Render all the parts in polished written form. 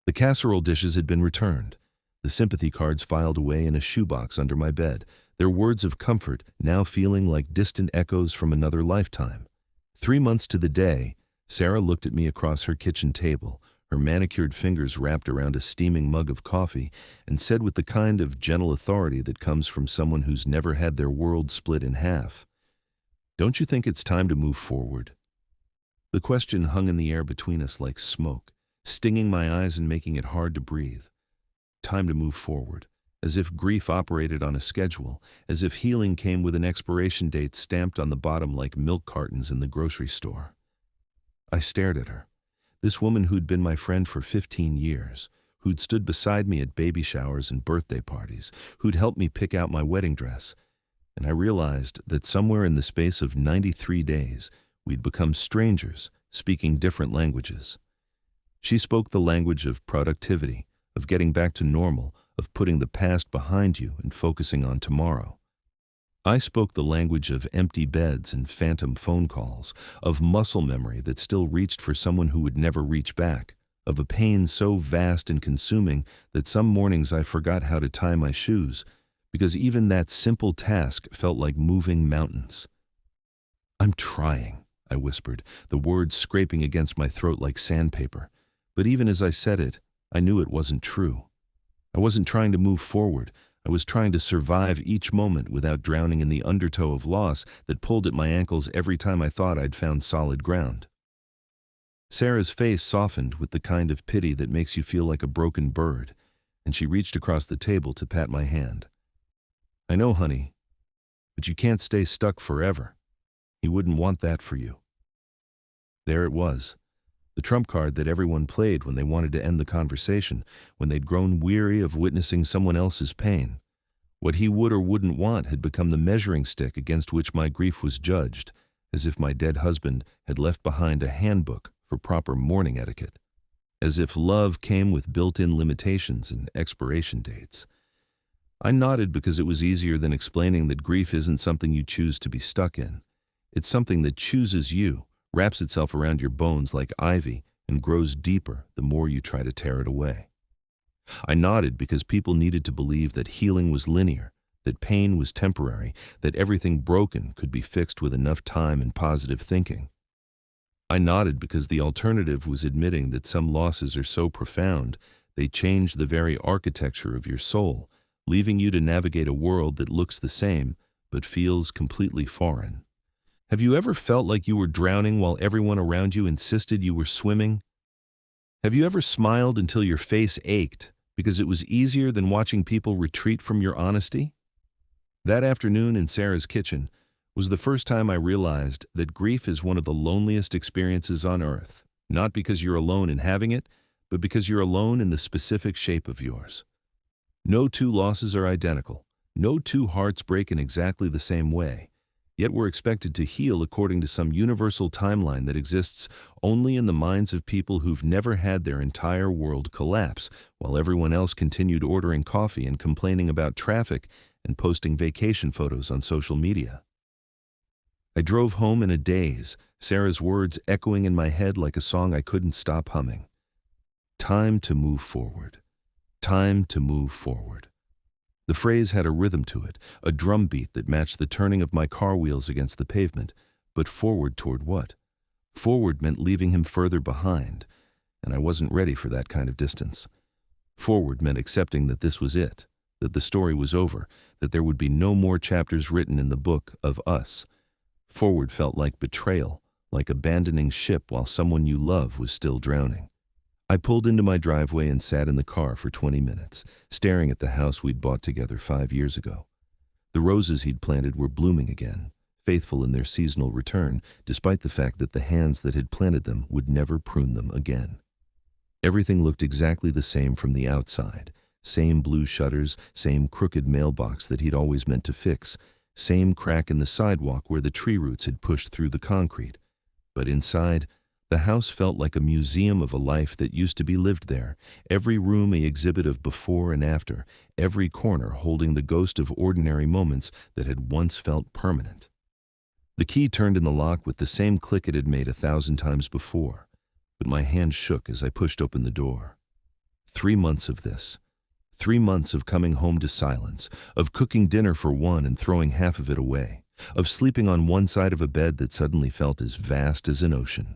The casserole dishes had been returned, the sympathy cards filed away in a shoebox under my bed, their words of comfort now feeling like distant echoes from another lifetime. 3 months to the day, Sarah looked at me across her kitchen table, her manicured fingers wrapped around a steaming mug of coffee, and said with the kind of gentle authority that comes from someone who's never had their world split in half, "Don't you think it's time to move forward?" The question hung in the air between us like smoke, stinging my eyes and making it hard to breathe. Time to move forward, as if grief operated on a schedule, as if healing came with an expiration date stamped on the bottom like milk cartons in the grocery store. I stared at her, this woman who'd been my friend for 15 years, who'd stood beside me at baby showers and birthday parties, who'd helped me pick out my wedding dress, and I realized that somewhere in the space of 93 days, we'd become strangers, speaking different languages. She spoke the language of productivity, of getting back to normal, of putting the past behind you and focusing on tomorrow. I spoke the language of empty beds and phantom phone calls, of muscle memory that still reached for someone who would never reach back, of a pain so vast and consuming that some mornings I forgot how to tie my shoes, because even that simple task felt like moving mountains. "I'm trying," I whispered, the words scraping against my throat like sandpaper. But even as I said it, I knew it wasn't true. I wasn't trying to move forward. I was trying to survive each moment without drowning in the undertow of loss that pulled at my ankles every time I thought I'd found solid ground. Sarah's face softened with the kind of pity that makes you feel like a broken bird, and she reached across the table to pat my hand. "I know, honey, but you can't stay stuck forever. He wouldn't want that for you." There it was, the trump card that everyone played when they wanted to end the conversation, when they'd grown weary of witnessing someone else's pain. What he would or wouldn't want had become the measuring stick against which my grief was judged, as if my dead husband had left behind a handbook for proper mourning etiquette, as if love came with built-in limitations and expiration dates. I nodded because it was easier than explaining that grief isn't something you choose to be stuck in. It's something that chooses you, wraps itself around your bones like ivy, and grows deeper the more you try to tear it away. I nodded because people needed to believe that healing was linear, that pain was temporary, that everything broken could be fixed with enough time and positive thinking. I nodded because the alternative was admitting that some losses are so profound they change the very architecture of your soul, leaving you to navigate a world that looks the same but feels completely foreign. Have you ever felt like you were drowning while everyone around you insisted you were swimming? Have you ever smiled until your face ached because it was easier than watching people retreat from your honesty? That afternoon in Sarah's kitchen was the first time I realized that grief is one of the loneliest experiences on earth, not because you're alone in having it, but because you're alone in the specific shape of yours. No two losses are identical. No two hearts break in exactly the same way. Yet we're expected to heal according to some universal timeline that exists only in the minds of people who've never had their entire world collapse, while everyone else continued ordering coffee and complaining about traffic and posting vacation photos on social media. I drove home in a daze, Sarah's words echoing in my head like a song I couldn't stop humming. Time to move forward. Time to move forward. The phrase had a rhythm to it, a drum beat that matched the turning of my car wheels against the pavement. But forward toward what? Forward meant leaving him further behind, and I wasn't ready for that kind of distance. Forward meant accepting that this was it, that the story was over, that there would be no more chapters written in the book of us. Forward felt like betrayal, like abandoning ship while someone you love was still drowning. I pulled into my driveway and sat in the car for 20 minutes, staring at the house we'd bought together 5 years ago. The roses he'd planted were blooming again, faithful in their seasonal return, despite the fact that the hands that had planted them would never prune them again. Everything looked exactly the same from the outside. Same blue shutters, same crooked mailbox that he'd always meant to fix, same crack in the sidewalk where the tree roots had pushed through the concrete. But inside, the house felt like a museum of a life that used to be lived there, every room an exhibit of before and after, every corner holding the ghost of ordinary moments that had once felt permanent. The key turned in the lock with the same click it had made 1,000 times before, but my hand shook as I pushed open the door. 3 months of this. 3 months of coming home to silence, of cooking dinner for one and throwing half of it away, of sleeping on one side of a bed that suddenly felt as vast as an ocean.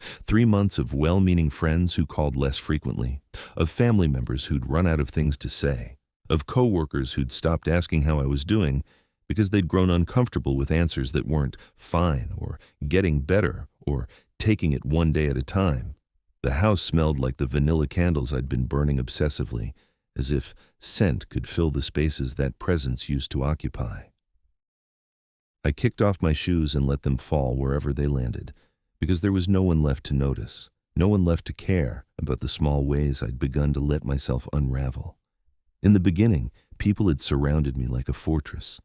3 months of well-meaning friends who called less frequently, of family members who'd run out of things to say, of co-workers who'd stopped asking how I was doing because they'd grown uncomfortable with answers that weren't fine or getting better or taking it one day at a time. The house smelled like the vanilla candles I'd been burning obsessively, as if scent could fill the spaces that presence used to occupy. I kicked off my shoes and let them fall wherever they landed, because there was no one left to notice, no one left to care about the small ways I'd begun to let myself unravel. In the beginning, people had surrounded me like a fortress.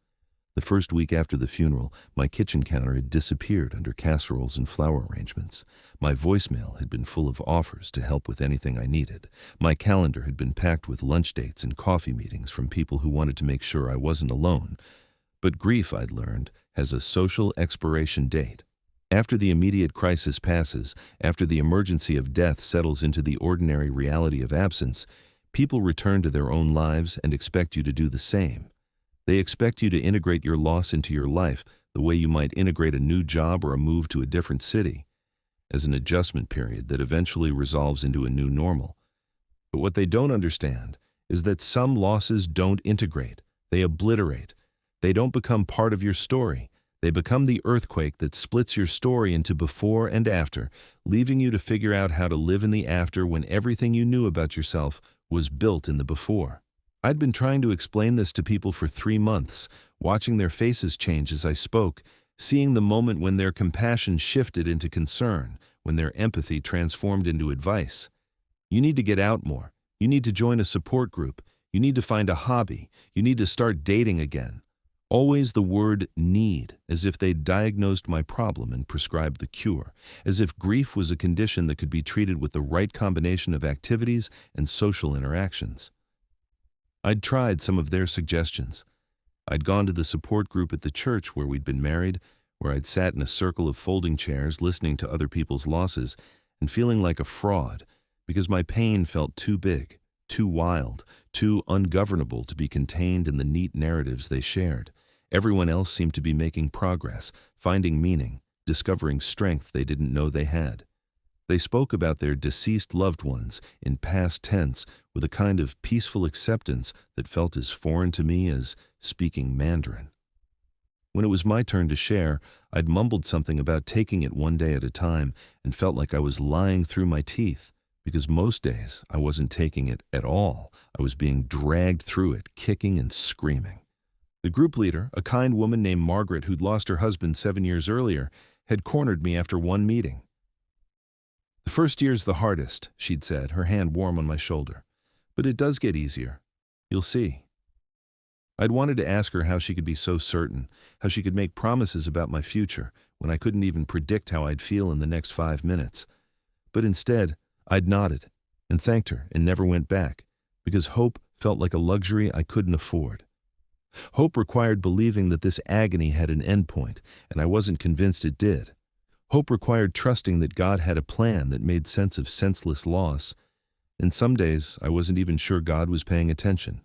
The first week after the funeral, my kitchen counter had disappeared under casseroles and flower arrangements. My voicemail had been full of offers to help with anything I needed. My calendar had been packed with lunch dates and coffee meetings from people who wanted to make sure I wasn't alone. But grief, I'd learned, has a social expiration date. After the immediate crisis passes, after the emergency of death settles into the ordinary reality of absence, people return to their own lives and expect you to do the same. They expect you to integrate your loss into your life the way you might integrate a new job or a move to a different city, as an adjustment period that eventually resolves into a new normal. But what they don't understand is that some losses don't integrate, they obliterate. They don't become part of your story. They become the earthquake that splits your story into before and after, leaving you to figure out how to live in the after when everything you knew about yourself was built in the before. I'd been trying to explain this to people for 3 months, watching their faces change as I spoke, seeing the moment when their compassion shifted into concern, when their empathy transformed into advice. You need to get out more. You need to join a support group. You need to find a hobby. You need to start dating again. Always the word need, as if they'd diagnosed my problem and prescribed the cure, as if grief was a condition that could be treated with the right combination of activities and social interactions. I'd tried some of their suggestions. I'd gone to the support group at the church where we'd been married, where I'd sat in a circle of folding chairs listening to other people's losses and feeling like a fraud because my pain felt too big, too wild, too ungovernable to be contained in the neat narratives they shared. Everyone else seemed to be making progress, finding meaning, discovering strength they didn't know they had. They spoke about their deceased loved ones in past tense with a kind of peaceful acceptance that felt as foreign to me as speaking Mandarin. When it was my turn to share, I'd mumbled something about taking it one day at a time and felt like I was lying through my teeth, because most days I wasn't taking it at all. I was being dragged through it, kicking and screaming. The group leader, a kind woman named Margaret who'd lost her husband 7 years earlier, had cornered me after one meeting. "The first year's the hardest," she'd said, her hand warm on my shoulder. "But it does get easier. You'll see." I'd wanted to ask her how she could be so certain, how she could make promises about my future when I couldn't even predict how I'd feel in the next 5 minutes. But instead, I'd nodded and thanked her and never went back, because hope felt like a luxury I couldn't afford. Hope required believing that this agony had an endpoint, and I wasn't convinced it did. Hope required trusting that God had a plan that made sense of senseless loss, and some days I wasn't even sure God was paying attention.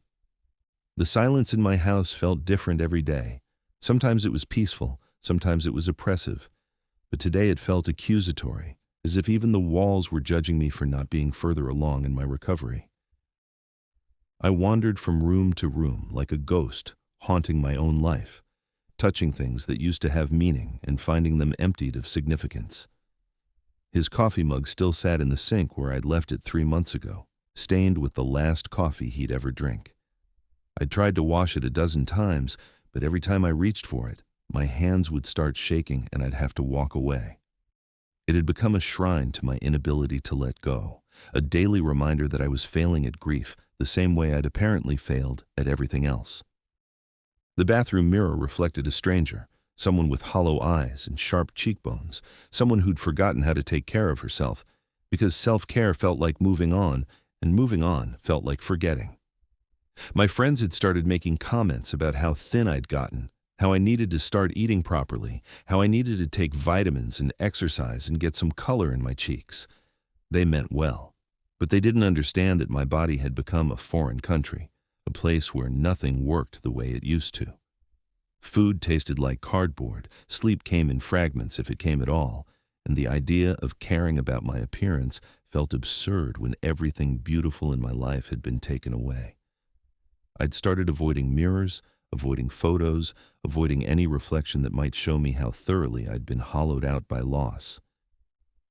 The silence in my house felt different every day. Sometimes it was peaceful, sometimes it was oppressive, but today it felt accusatory, as if even the walls were judging me for not being further along in my recovery. I wandered from room to room like a ghost, haunting my own life, touching things that used to have meaning and finding them emptied of significance. His coffee mug still sat in the sink where I'd left it 3 months ago, stained with the last coffee he'd ever drank. I'd tried to wash it a dozen times, but every time I reached for it, my hands would start shaking and I'd have to walk away. It had become a shrine to my inability to let go, a daily reminder that I was failing at grief the same way I'd apparently failed at everything else. The bathroom mirror reflected a stranger, someone with hollow eyes and sharp cheekbones, someone who'd forgotten how to take care of herself, because self-care felt like moving on, and moving on felt like forgetting. My friends had started making comments about how thin I'd gotten, how I needed to start eating properly, how I needed to take vitamins and exercise and get some color in my cheeks. They meant well, But they didn't understand that my body had become a foreign country, a place where nothing worked the way it used to. Food tasted like cardboard, sleep came in fragments if it came at all, and the idea of caring about my appearance felt absurd when everything beautiful in my life had been taken away. I'd started avoiding mirrors, avoiding photos, avoiding any reflection that might show me how thoroughly I'd been hollowed out by loss.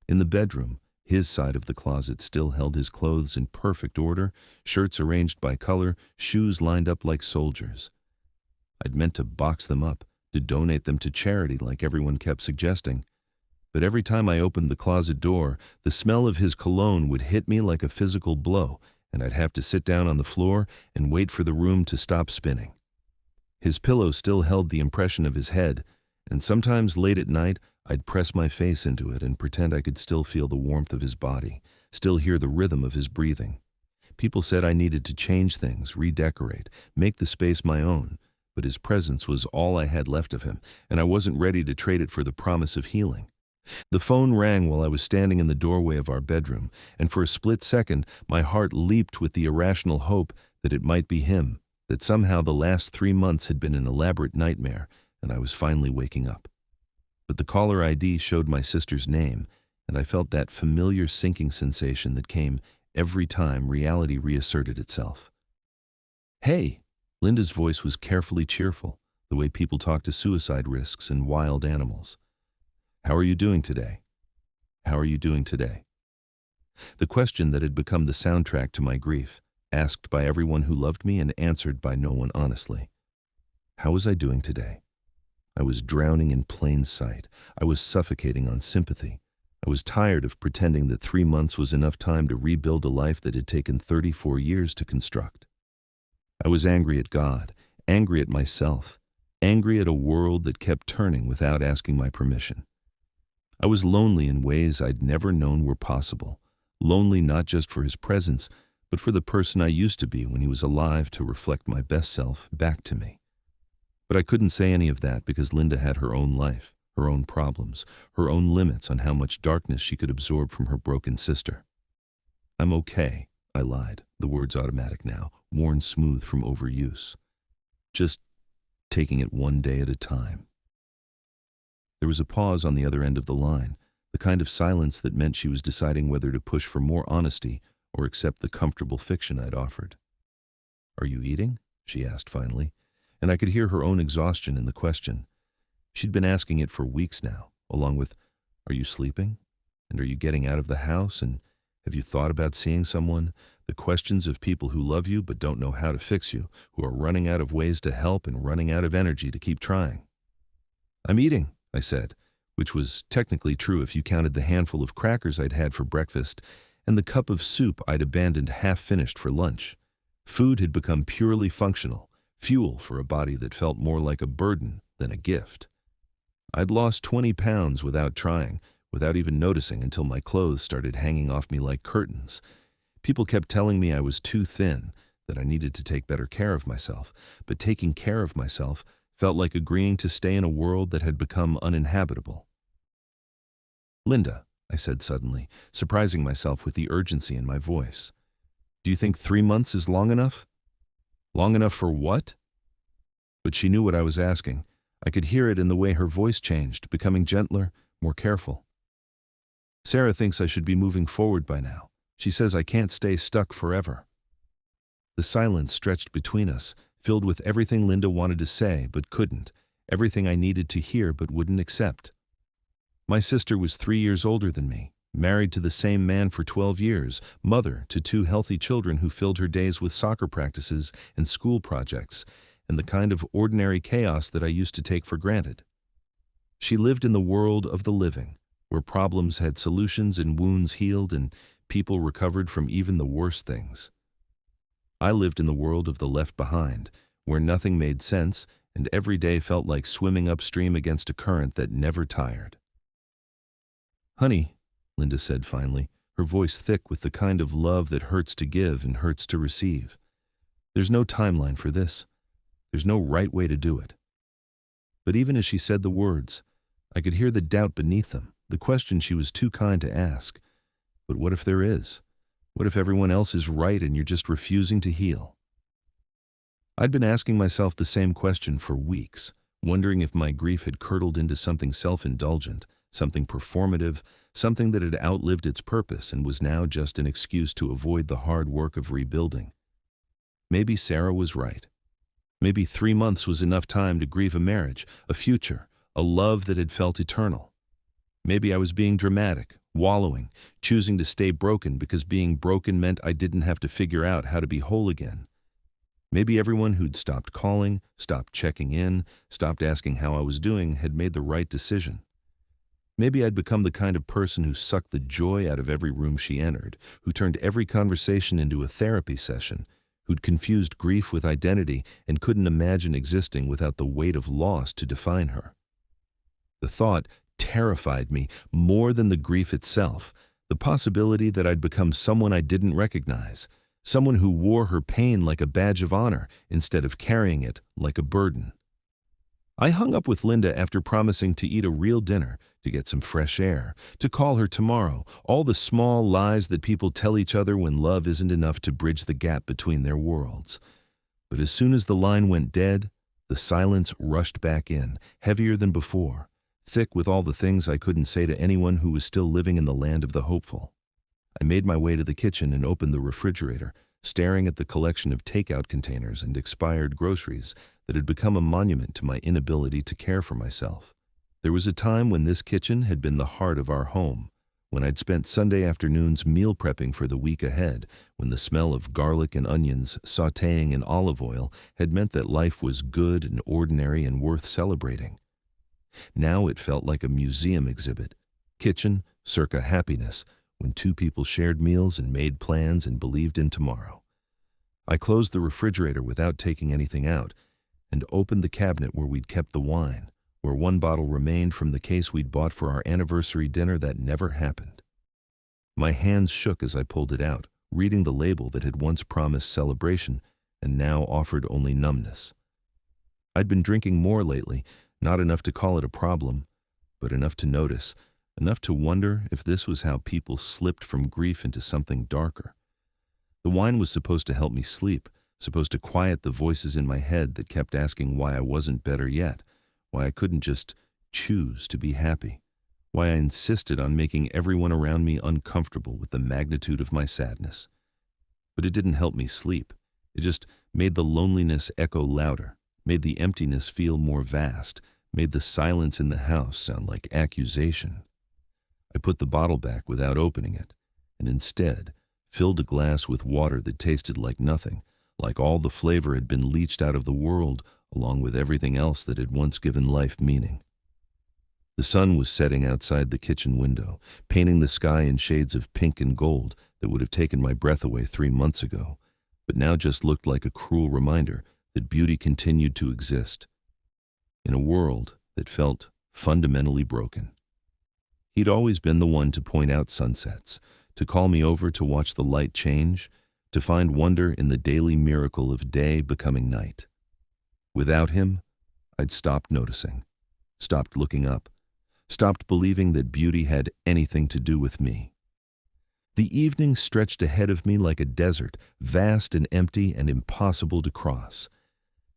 In the bedroom, his side of the closet still held his clothes in perfect order, shirts arranged by color, shoes lined up like soldiers. I'd meant to box them up, to donate them to charity like everyone kept suggesting. But every time I opened the closet door, the smell of his cologne would hit me like a physical blow, and I'd have to sit down on the floor and wait for the room to stop spinning. His pillow still held the impression of his head, and sometimes late at night I'd press my face into it and pretend I could still feel the warmth of his body, still hear the rhythm of his breathing. People said I needed to change things, redecorate, make the space my own, but his presence was all I had left of him, and I wasn't ready to trade it for the promise of healing. The phone rang while I was standing in the doorway of our bedroom, and for a split second my heart leaped with the irrational hope that it might be him, that somehow the last 3 months had been an elaborate nightmare, and I was finally waking up. But the caller ID showed my sister's name, and I felt that familiar sinking sensation that came every time reality reasserted itself. "Hey!" Linda's voice was carefully cheerful, the way people talk to suicide risks and wild animals. "How are you doing today? How are you doing today?" The question that had become the soundtrack to my grief, asked by everyone who loved me and answered by no one honestly. How was I doing today? I was drowning in plain sight. I was suffocating on sympathy. I was tired of pretending that 3 months was enough time to rebuild a life that had taken 34 years to construct. I was angry at God, angry at myself, angry at a world that kept turning without asking my permission. I was lonely in ways I'd never known were possible, lonely not just for his presence, but for the person I used to be when he was alive to reflect my best self back to me. But I couldn't say any of that because Linda had her own life, her own problems, her own limits on how much darkness she could absorb from her broken sister. "I'm okay," I lied, the words automatic now, worn smooth from overuse. "Just taking it one day at a time." There was a pause on the other end of the line, the kind of silence that meant she was deciding whether to push for more honesty or accept the comfortable fiction I'd offered. "Are you eating?" she asked finally, and I could hear her own exhaustion in the question. She'd been asking it for weeks now, along with, "Are you sleeping? And are you getting out of the house? And have you thought about seeing someone?" The questions of people who love you but don't know how to fix you, who are running out of ways to help and running out of energy to keep trying. "I'm eating," I said, which was technically true if you counted the handful of crackers I'd had for breakfast and the cup of soup I'd abandoned half-finished for lunch. Food had become purely functional, fuel for a body that felt more like a burden than a gift. I'd lost 20 pounds without trying, without even noticing until my clothes started hanging off me like curtains. People kept telling me I was too thin, that I needed to take better care of myself, but taking care of myself felt like agreeing to stay in a world that had become uninhabitable. "Linda," I said suddenly, surprising myself with the urgency in my voice, "do you think 3 months is long enough?" "Long enough for what?" But she knew what I was asking. I could hear it in the way her voice changed, becoming gentler, more careful. "Sarah thinks I should be moving forward by now. She says I can't stay stuck forever." The silence stretched between us, filled with everything Linda wanted to say but couldn't, everything I needed to hear but wouldn't accept. My sister was 3 years older than me, married to the same man for 12 years, mother to 2 healthy children who filled her days with soccer practices and school projects, and the kind of ordinary chaos that I used to take for granted. She lived in the world of the living, where problems had solutions and wounds healed and people recovered from even the worst things. I lived in the world of the left behind, where nothing made sense and every day felt like swimming upstream against a current that never tired. "Honey," Linda said finally, her voice thick with the kind of love that hurts to give and hurts to receive. "There's no timeline for this. There's no right way to do it." But even as she said the words, I could hear the doubt beneath them, the question she was too kind to ask. But what if there is? What if everyone else is right and you're just refusing to heal? I'd been asking myself the same question for weeks, wondering if my grief had curdled into something self-indulgent, something performative, something that had outlived its purpose and was now just an excuse to avoid the hard work of rebuilding. Maybe Sarah was right. Maybe 3 months was enough time to grieve a marriage, a future, a love that had felt eternal. Maybe I was being dramatic, wallowing, choosing to stay broken because being broken meant I didn't have to figure out how to be whole again. Maybe everyone who'd stopped calling, stopped checking in, stopped asking how I was doing had made the right decision. Maybe I'd become the kind of person who sucked the joy out of every room she entered, who turned every conversation into a therapy session, who'd confused grief with identity and couldn't imagine existing without the weight of loss to define her. The thought terrified me more than the grief itself, the possibility that I'd become someone I didn't recognize, someone who wore her pain like a badge of honor instead of carrying it like a burden. I hung up with Linda after promising to eat a real dinner, to get some fresh air, to call her tomorrow, all the small lies that people tell each other when love isn't enough to bridge the gap between their worlds. But as soon as the line went dead, the silence rushed back in, heavier than before, thick with all the things I couldn't say to anyone who was still living in the land of the hopeful. I made my way to the kitchen and opened the refrigerator, staring at the collection of takeout containers and expired groceries that had become a monument to my inability to care for myself. There was a time when this kitchen had been the heart of our home, when I'd spent Sunday afternoons meal prepping for the week ahead, when the smell of garlic and onions sautéing in olive oil had meant that life was good and ordinary and worth celebrating. Now it felt like a museum exhibit. Kitchen, circa happiness, when two people shared meals and made plans and believed in tomorrow. I closed the refrigerator without taking anything out and opened the cabinet where we'd kept the wine, where one bottle remained from the case we'd bought for our anniversary dinner that never happened. My hands shook as I pulled it out, reading the label that had once promised celebration and now offered only numbness. I'd been drinking more lately, not enough to call it a problem, but enough to notice, enough to wonder if this was how people slipped from grief into something darker. The wine was supposed to help me sleep, supposed to quiet the voices in my head that kept asking why I wasn't better yet, why I couldn't just choose to be happy, why I insisted on making everyone around me uncomfortable with the magnitude of my sadness. But it didn't help me sleep. It just made the loneliness echo louder, made the emptiness feel more vast, made the silence in the house sound like accusation. I put the bottle back without opening it, and instead filled a glass with water that tasted like nothing, like all the flavor had been leached out of the world, along with everything else that had once given life meaning. The sun was setting outside the kitchen window, painting the sky in shades of pink and gold that would have taken my breath away 3 months ago, but now just looked like a cruel reminder that beauty continued to exist in a world that felt fundamentally broken. He'd always been the one to point out sunsets, to call me over to watch the light change, to find wonder in the daily miracle of day becoming night. Without him, I'd stopped noticing, stopped looking up, stopped believing that beauty had anything to do with me. The evening stretched ahead of me like a desert, vast and empty and impossible to cross.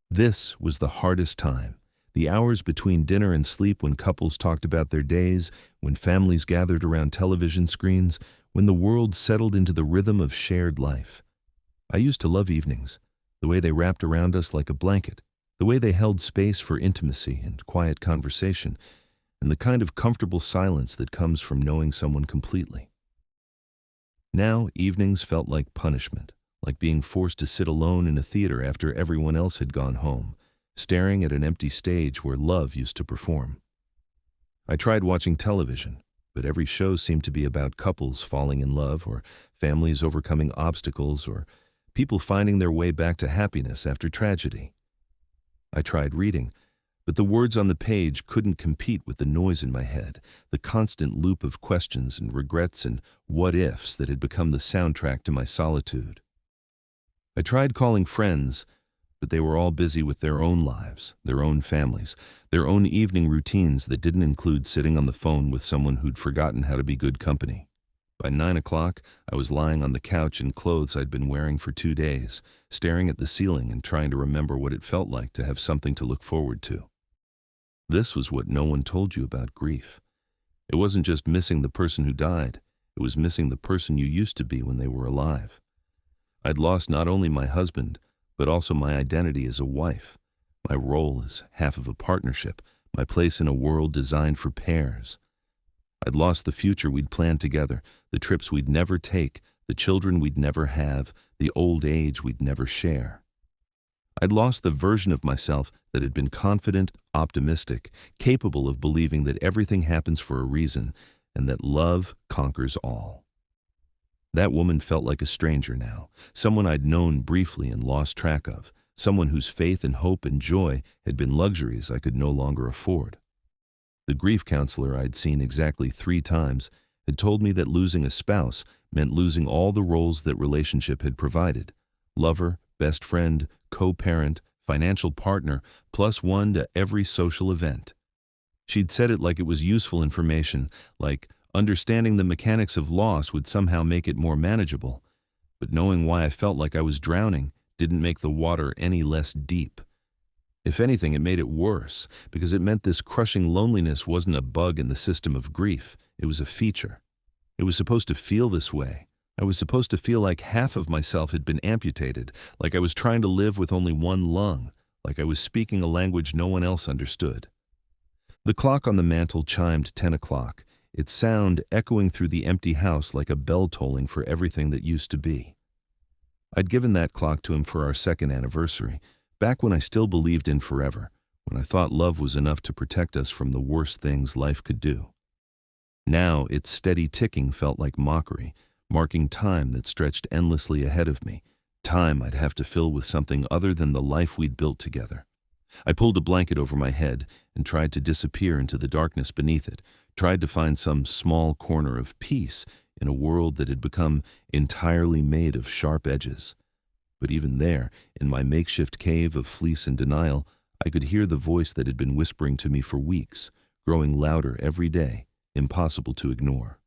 This was the hardest time. The hours between dinner and sleep when couples talked about their days, when families gathered around television screens, when the world settled into the rhythm of shared life. I used to love evenings, the way they wrapped around us like a blanket, the way they held space for intimacy and quiet conversation, and the kind of comfortable silence that comes from knowing someone completely. Now, evenings felt like punishment, like being forced to sit alone in a theater after everyone else had gone home, staring at an empty stage where love used to perform. I tried watching television, but every show seemed to be about couples falling in love or families overcoming obstacles or people finding their way back to happiness after tragedy. I tried reading, but the words on the page couldn't compete with the noise in my head, the constant loop of questions and regrets and what-ifs that had become the soundtrack to my solitude. I tried calling friends, but they were all busy with their own lives, their own families, their own evening routines that didn't include sitting on the phone with someone who'd forgotten how to be good company. By 9 o'clock, I was lying on the couch in clothes I'd been wearing for 2 days, staring at the ceiling and trying to remember what it felt like to have something to look forward to. This was what no one told you about grief. It wasn't just missing the person who died, it was missing the person you used to be when they were alive. I'd lost not only my husband, but also my identity as a wife, my role as half of a partnership, my place in a world designed for pairs. I'd lost the future we'd planned together, the trips we'd never take, the children we'd never have, the old age we'd never share. I'd lost the version of myself that had been confident, optimistic, capable of believing that everything happens for a reason and that love conquers all. That woman felt like a stranger now, someone I'd known briefly and lost track of, someone whose faith and hope and joy had been luxuries I could no longer afford. The grief counselor I'd seen exactly 3 times had told me that losing a spouse meant losing all the roles that relationship had provided: lover, best friend, co-parent, financial partner, plus one to every social event. She'd said it like it was useful information, like understanding the mechanics of loss would somehow make it more manageable. But knowing why I felt like I was drowning didn't make the water any less deep. If anything, it made it worse, because it meant this crushing loneliness wasn't a bug in the system of grief, it was a feature. It was supposed to feel this way. I was supposed to feel like half of myself had been amputated, like I was trying to live with only one lung, like I was speaking a language no one else understood. The clock on the mantel chimed 10 o'clock, its sound echoing through the empty house like a bell tolling for everything that used to be. I'd given that clock to him for our 2nd anniversary, back when I still believed in forever, when I thought love was enough to protect us from the worst things life could do. Now its steady ticking felt like mockery, marking time that stretched endlessly ahead of me, time I'd have to fill with something other than the life we'd built together. I pulled a blanket over my head and tried to disappear into the darkness beneath it, tried to find some small corner of peace in a world that had become entirely made of sharp edges. But even there, in my makeshift cave of fleece and denial, I could hear the voice that had been whispering to me for weeks, growing louder every day, impossible to ignore.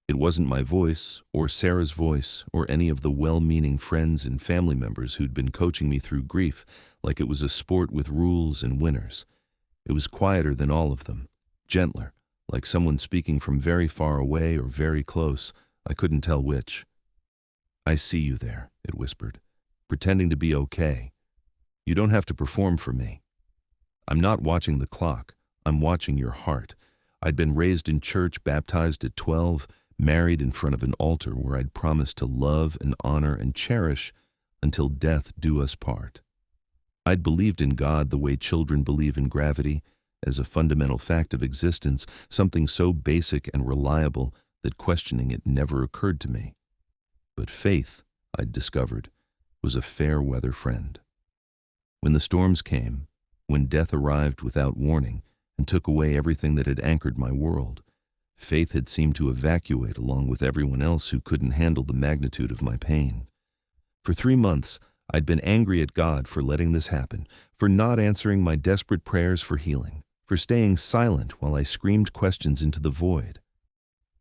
It wasn't my voice, or Sarah's voice, or any of the well-meaning friends and family members who'd been coaching me through grief like it was a sport with rules and winners. It was quieter than all of them, gentler, like someone speaking from very far away or very close, I couldn't tell which. "I see you there," it whispered, pretending to be okay. "You don't have to perform for me. I'm not watching the clock, I'm watching your heart." I'd been raised in church, baptized at 12, married in front of an altar where I'd promised to love and honor and cherish until death do us part. I'd believed in God the way children believe in gravity, as a fundamental fact of existence, something so basic and reliable that questioning it never occurred to me. But faith, I'd discovered, was a fair-weather friend. When the storms came, when death arrived without warning and took away everything that had anchored my world, faith had seemed to evacuate along with everyone else who couldn't handle the magnitude of my pain. For 3 months, I'd been angry at God for letting this happen, for not answering my desperate prayers for healing, for staying silent while I screamed questions into the void.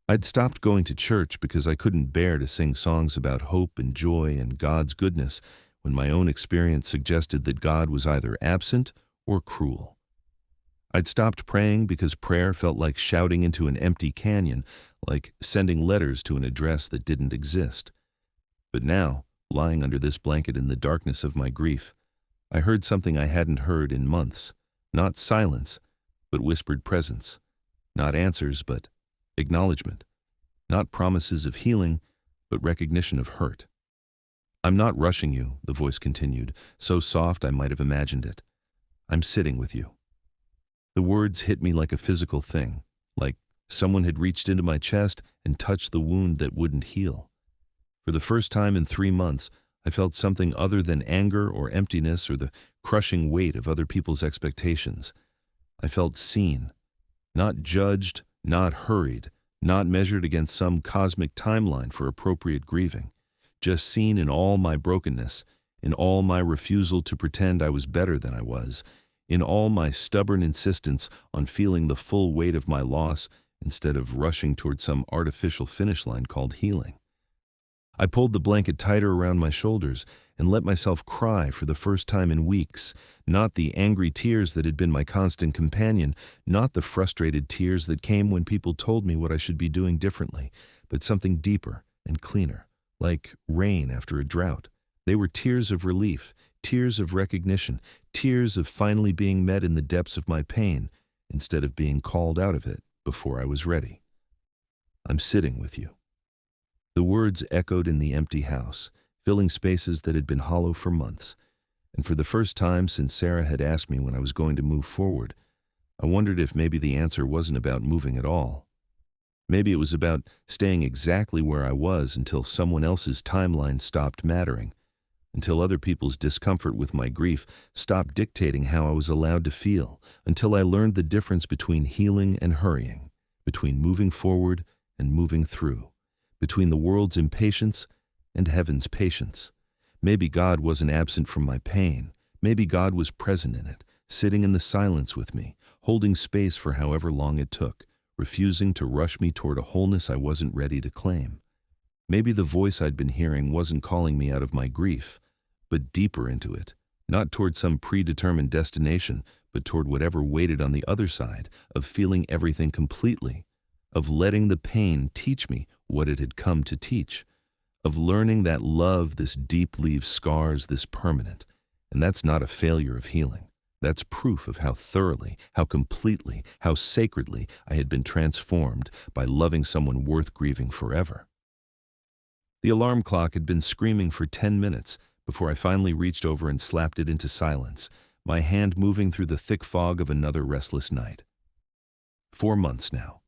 I'd stopped going to church because I couldn't bear to sing songs about hope and joy and God's goodness when my own experience suggested that God was either absent or cruel. I'd stopped praying because prayer felt like shouting into an empty canyon, like sending letters to an address that didn't exist. But now, lying under this blanket in the darkness of my grief, I heard something I hadn't heard in months. Not silence, but whispered presence. Not answers, but acknowledgement. Not promises of healing, but recognition of hurt. "I'm not rushing you," the voice continued, so soft I might have imagined it. "I'm sitting with you." The words hit me like a physical thing, like someone had reached into my chest and touched the wound that wouldn't heal. For the first time in 3 months, I felt something other than anger or emptiness or the crushing weight of other people's expectations. I felt seen, not judged, not hurried, not measured against some cosmic timeline for appropriate grieving, just seen in all my brokenness, in all my refusal to pretend I was better than I was, in all my stubborn insistence on feeling the full weight of my loss instead of rushing toward some artificial finish line called healing. I pulled the blanket tighter around my shoulders and let myself cry for the first time in weeks, not the angry tears that had been my constant companion, not the frustrated tears that came when people told me what I should be doing differently, but something deeper and cleaner, like rain after a drought. They were tears of relief, tears of recognition, tears of finally being met in the depths of my pain instead of being called out of it before I was ready. I'm sitting with you. The words echoed in the empty house, filling spaces that had been hollow for months. And for the first time since Sarah had asked me when I was going to move forward, I wondered if maybe the answer wasn't about moving at all. Maybe it was about staying exactly where I was until someone else's timeline stopped mattering, until other people's discomfort with my grief stopped dictating how I was allowed to feel, until I learned the difference between healing and hurrying, between moving forward and moving through, between the world's impatience and heaven's patience. Maybe God wasn't absent from my pain. Maybe God was present in it, sitting in the silence with me, holding space for however long it took, refusing to rush me toward a wholeness I wasn't ready to claim. Maybe the voice I'd been hearing wasn't calling me out of my grief, but deeper into it, not toward some predetermined destination, but toward whatever waited on the other side, of feeling everything completely, of letting the pain teach me what it had come to teach, of learning that love, this deep, leaves scars this permanent. And that's not a failure of healing. That's proof of how thoroughly, how completely, how sacredly I had been transformed by loving someone worth grieving forever. The alarm clock had been screaming for 10 minutes before I finally reached over and slapped it into silence, my hand moving through the thick fog of another restless night. 4 months now.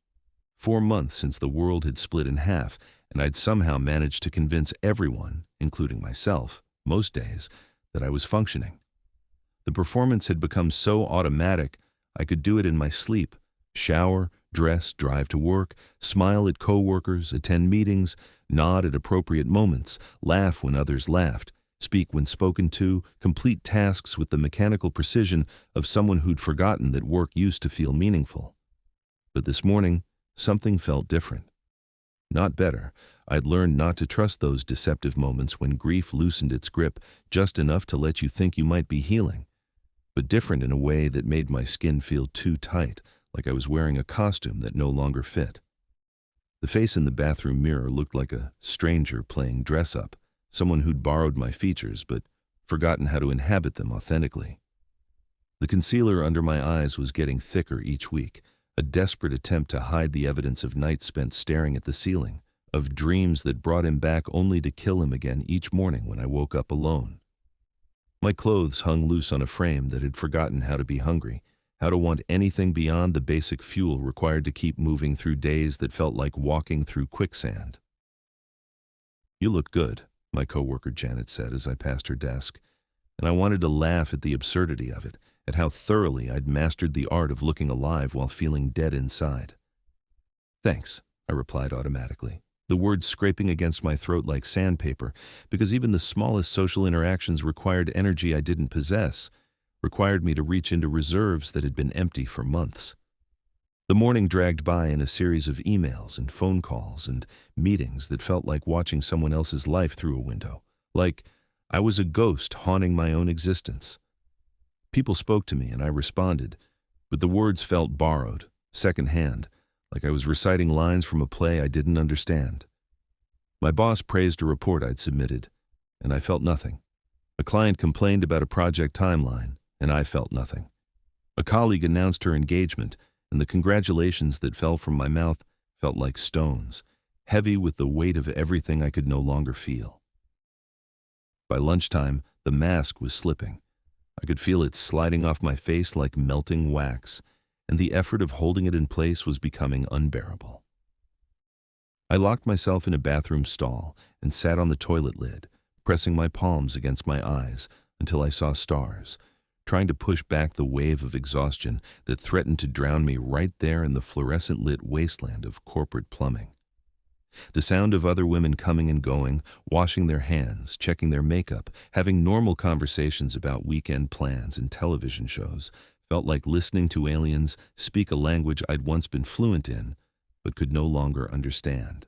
4 months since the world had split in half, and I'd somehow managed to convince everyone, including myself, most days, that I was functioning. The performance had become so automatic, I could do it in my sleep: shower, dress, drive to work, smile at coworkers, attend meetings, nod at appropriate moments, laugh when others laughed, speak when spoken to, complete tasks with the mechanical precision of someone who'd forgotten that work used to feel meaningful. But this morning, something felt different. Not better. I'd learned not to trust those deceptive moments when grief loosened its grip just enough to let you think you might be healing, but different in a way that made my skin feel too tight, like I was wearing a costume that no longer fit. The face in the bathroom mirror looked like a stranger playing dress-up, someone who'd borrowed my features but forgotten how to inhabit them authentically. The concealer under my eyes was getting thicker each week, a desperate attempt to hide the evidence of nights spent staring at the ceiling, of dreams that brought him back only to kill him again each morning when I woke up alone. My clothes hung loose on a frame that had forgotten how to be hungry, how to want anything beyond the basic fuel required to keep moving through days that felt like walking through quicksand. "You look good," my coworker Janet said as I passed her desk, and I wanted to laugh at the absurdity of it, at how thoroughly I'd mastered the art of looking alive while feeling dead inside. "Thanks," I replied automatically, the words scraping against my throat like sandpaper, because even the smallest social interactions required energy I didn't possess, required me to reach into reserves that had been empty for months. The morning dragged by in a series of emails and phone calls and meetings that felt like watching someone else's life through a window, like I was a ghost haunting my own existence. People spoke to me and I responded, but the words felt borrowed, secondhand, like I was reciting lines from a play I didn't understand. My boss praised a report I'd submitted, and I felt nothing. A client complained about a project timeline, and I felt nothing. A colleague announced her engagement, and the congratulations that fell from my mouth felt like stones, heavy with the weight of everything I could no longer feel. By lunchtime, the mask was slipping. I could feel it sliding off my face like melting wax, and the effort of holding it in place was becoming unbearable. I locked myself in a bathroom stall and sat on the toilet lid, pressing my palms against my eyes until I saw stars, trying to push back the wave of exhaustion that threatened to drown me right there in the fluorescent-lit wasteland of corporate plumbing. The sound of other women coming and going, washing their hands, checking their makeup, having normal conversations about weekend plans and television shows, felt like listening to aliens speak a language I'd once been fluent in, but could no longer understand.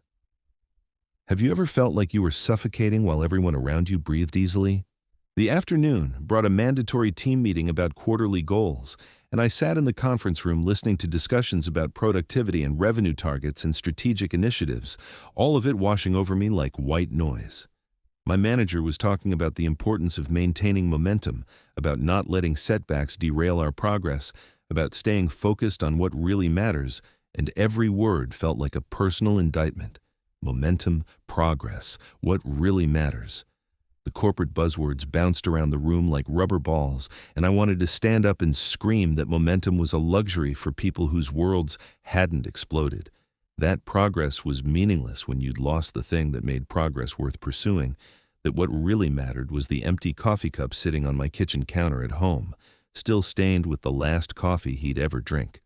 Have you ever felt like you were suffocating while everyone around you breathed easily? The afternoon brought a mandatory team meeting about quarterly goals, and I sat in the conference room listening to discussions about productivity and revenue targets and strategic initiatives, all of it washing over me like white noise. My manager was talking about the importance of maintaining momentum, about not letting setbacks derail our progress, about staying focused on what really matters, and every word felt like a personal indictment. Momentum, progress, what really matters. The corporate buzzwords bounced around the room like rubber balls, and I wanted to stand up and scream that momentum was a luxury for people whose worlds hadn't exploded. That progress was meaningless when you'd lost the thing that made progress worth pursuing, that what really mattered was the empty coffee cup sitting on my kitchen counter at home, still stained with the last coffee he'd ever drink.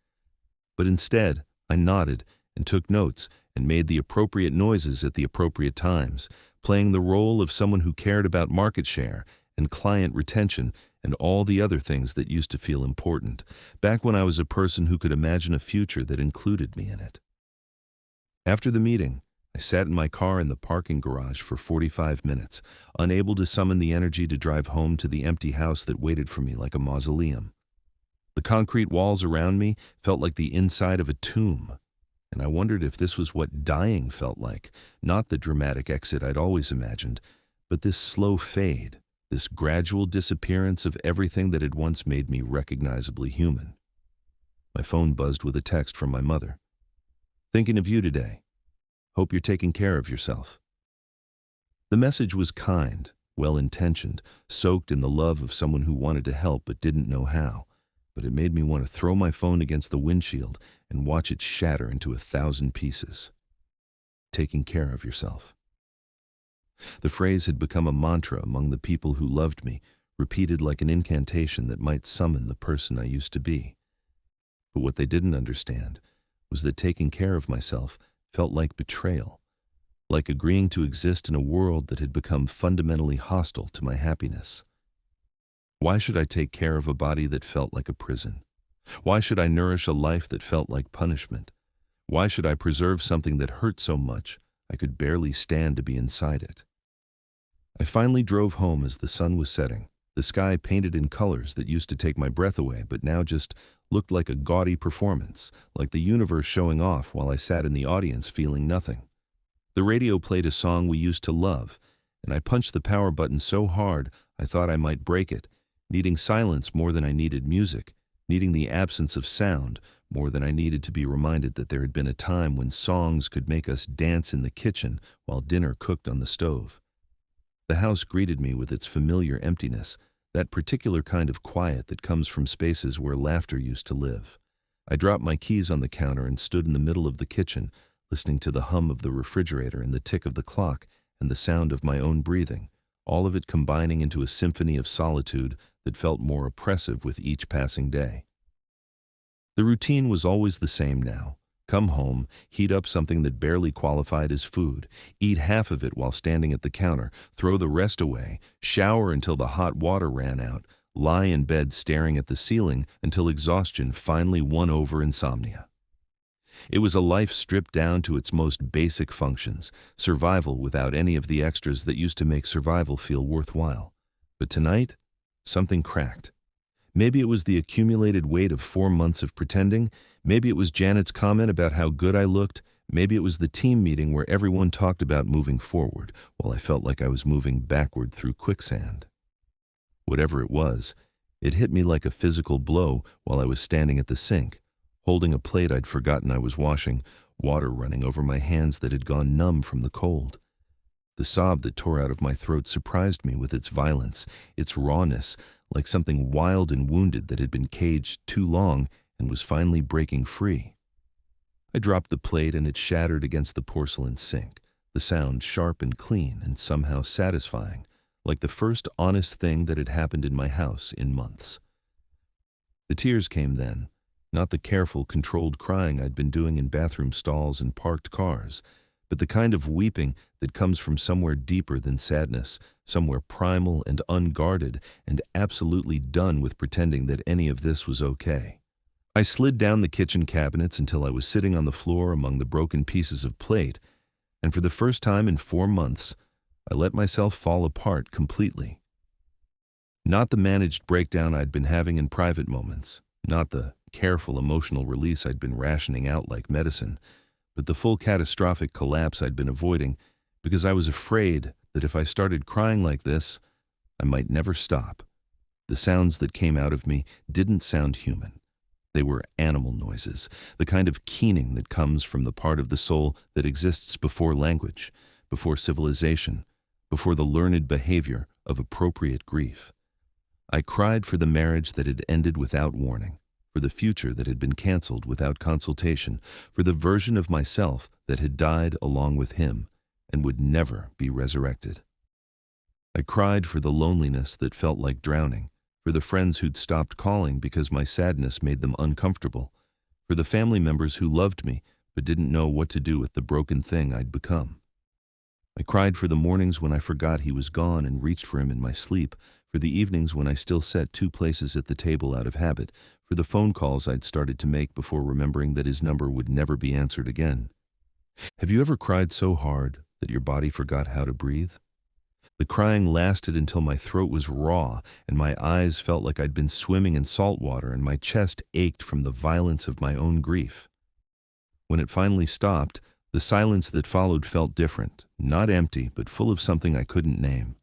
But instead, I nodded and took notes and made the appropriate noises at the appropriate times, playing the role of someone who cared about market share and client retention and all the other things that used to feel important, back when I was a person who could imagine a future that included me in it. After the meeting, I sat in my car in the parking garage for 45 minutes, unable to summon the energy to drive home to the empty house that waited for me like a mausoleum. The concrete walls around me felt like the inside of a tomb, and I wondered if this was what dying felt like, not the dramatic exit I'd always imagined, but this slow fade, this gradual disappearance of everything that had once made me recognizably human. My phone buzzed with a text from my mother. "Thinking of you today. Hope you're taking care of yourself." The message was kind, well-intentioned, soaked in the love of someone who wanted to help but didn't know how, but it made me want to throw my phone against the windshield and watch it shatter into 1,000 pieces. Taking care of yourself. The phrase had become a mantra among the people who loved me, repeated like an incantation that might summon the person I used to be. But what they didn't understand was that taking care of myself felt like betrayal, like agreeing to exist in a world that had become fundamentally hostile to my happiness. Why should I take care of a body that felt like a prison? Why should I nourish a life that felt like punishment? Why should I preserve something that hurt so much I could barely stand to be inside it? I finally drove home as the sun was setting, the sky painted in colors that used to take my breath away but now just looked like a gaudy performance, like the universe showing off while I sat in the audience feeling nothing. The radio played a song we used to love, and I punched the power button so hard I thought I might break it, needing silence more than I needed music, needing the absence of sound more than I needed to be reminded that there had been a time when songs could make us dance in the kitchen while dinner cooked on the stove. The house greeted me with its familiar emptiness, that particular kind of quiet that comes from spaces where laughter used to live. I dropped my keys on the counter and stood in the middle of the kitchen, listening to the hum of the refrigerator and the tick of the clock and the sound of my own breathing, all of it combining into a symphony of solitude that felt more oppressive with each passing day. The routine was always the same now. Come home, heat up something that barely qualified as food, eat half of it while standing at the counter, throw the rest away, shower until the hot water ran out, lie in bed staring at the ceiling until exhaustion finally won over insomnia. It was a life stripped down to its most basic functions, survival without any of the extras that used to make survival feel worthwhile. But tonight, something cracked. Maybe it was the accumulated weight of 4 months of pretending. Maybe it was Janet's comment about how good I looked. Maybe it was the team meeting where everyone talked about moving forward, while I felt like I was moving backward through quicksand. Whatever it was, it hit me like a physical blow while I was standing at the sink, holding a plate I'd forgotten I was washing, water running over my hands that had gone numb from the cold. The sob that tore out of my throat surprised me with its violence, its rawness, like something wild and wounded that had been caged too long and was finally breaking free. I dropped the plate and it shattered against the porcelain sink, the sound sharp and clean and somehow satisfying, like the first honest thing that had happened in my house in months. The tears came then, not the careful, controlled crying I'd been doing in bathroom stalls and parked cars, but the kind of weeping that comes from somewhere deeper than sadness, somewhere primal and unguarded and absolutely done with pretending that any of this was okay. I slid down the kitchen cabinets until I was sitting on the floor among the broken pieces of plate, and for the first time in 4 months, I let myself fall apart completely. Not the managed breakdown I'd been having in private moments, not the careful emotional release I'd been rationing out like medicine, but the full catastrophic collapse I'd been avoiding because I was afraid that if I started crying like this, I might never stop. The sounds that came out of me didn't sound human. They were animal noises, the kind of keening that comes from the part of the soul that exists before language, before civilization, before the learned behavior of appropriate grief. I cried for the marriage that had ended without warning, for the future that had been canceled without consultation, for the version of myself that had died along with him and would never be resurrected. I cried for the loneliness that felt like drowning, for the friends who'd stopped calling because my sadness made them uncomfortable, for the family members who loved me but didn't know what to do with the broken thing I'd become. I cried for the mornings when I forgot he was gone and reached for him in my sleep, for the evenings when I still sat 2 places at the table out of habit, for the phone calls I'd started to make before remembering that his number would never be answered again. Have you ever cried so hard that your body forgot how to breathe? The crying lasted until my throat was raw and my eyes felt like I'd been swimming in salt water and my chest ached from the violence of my own grief. When it finally stopped, the silence that followed felt different, not empty, but full of something I couldn't name.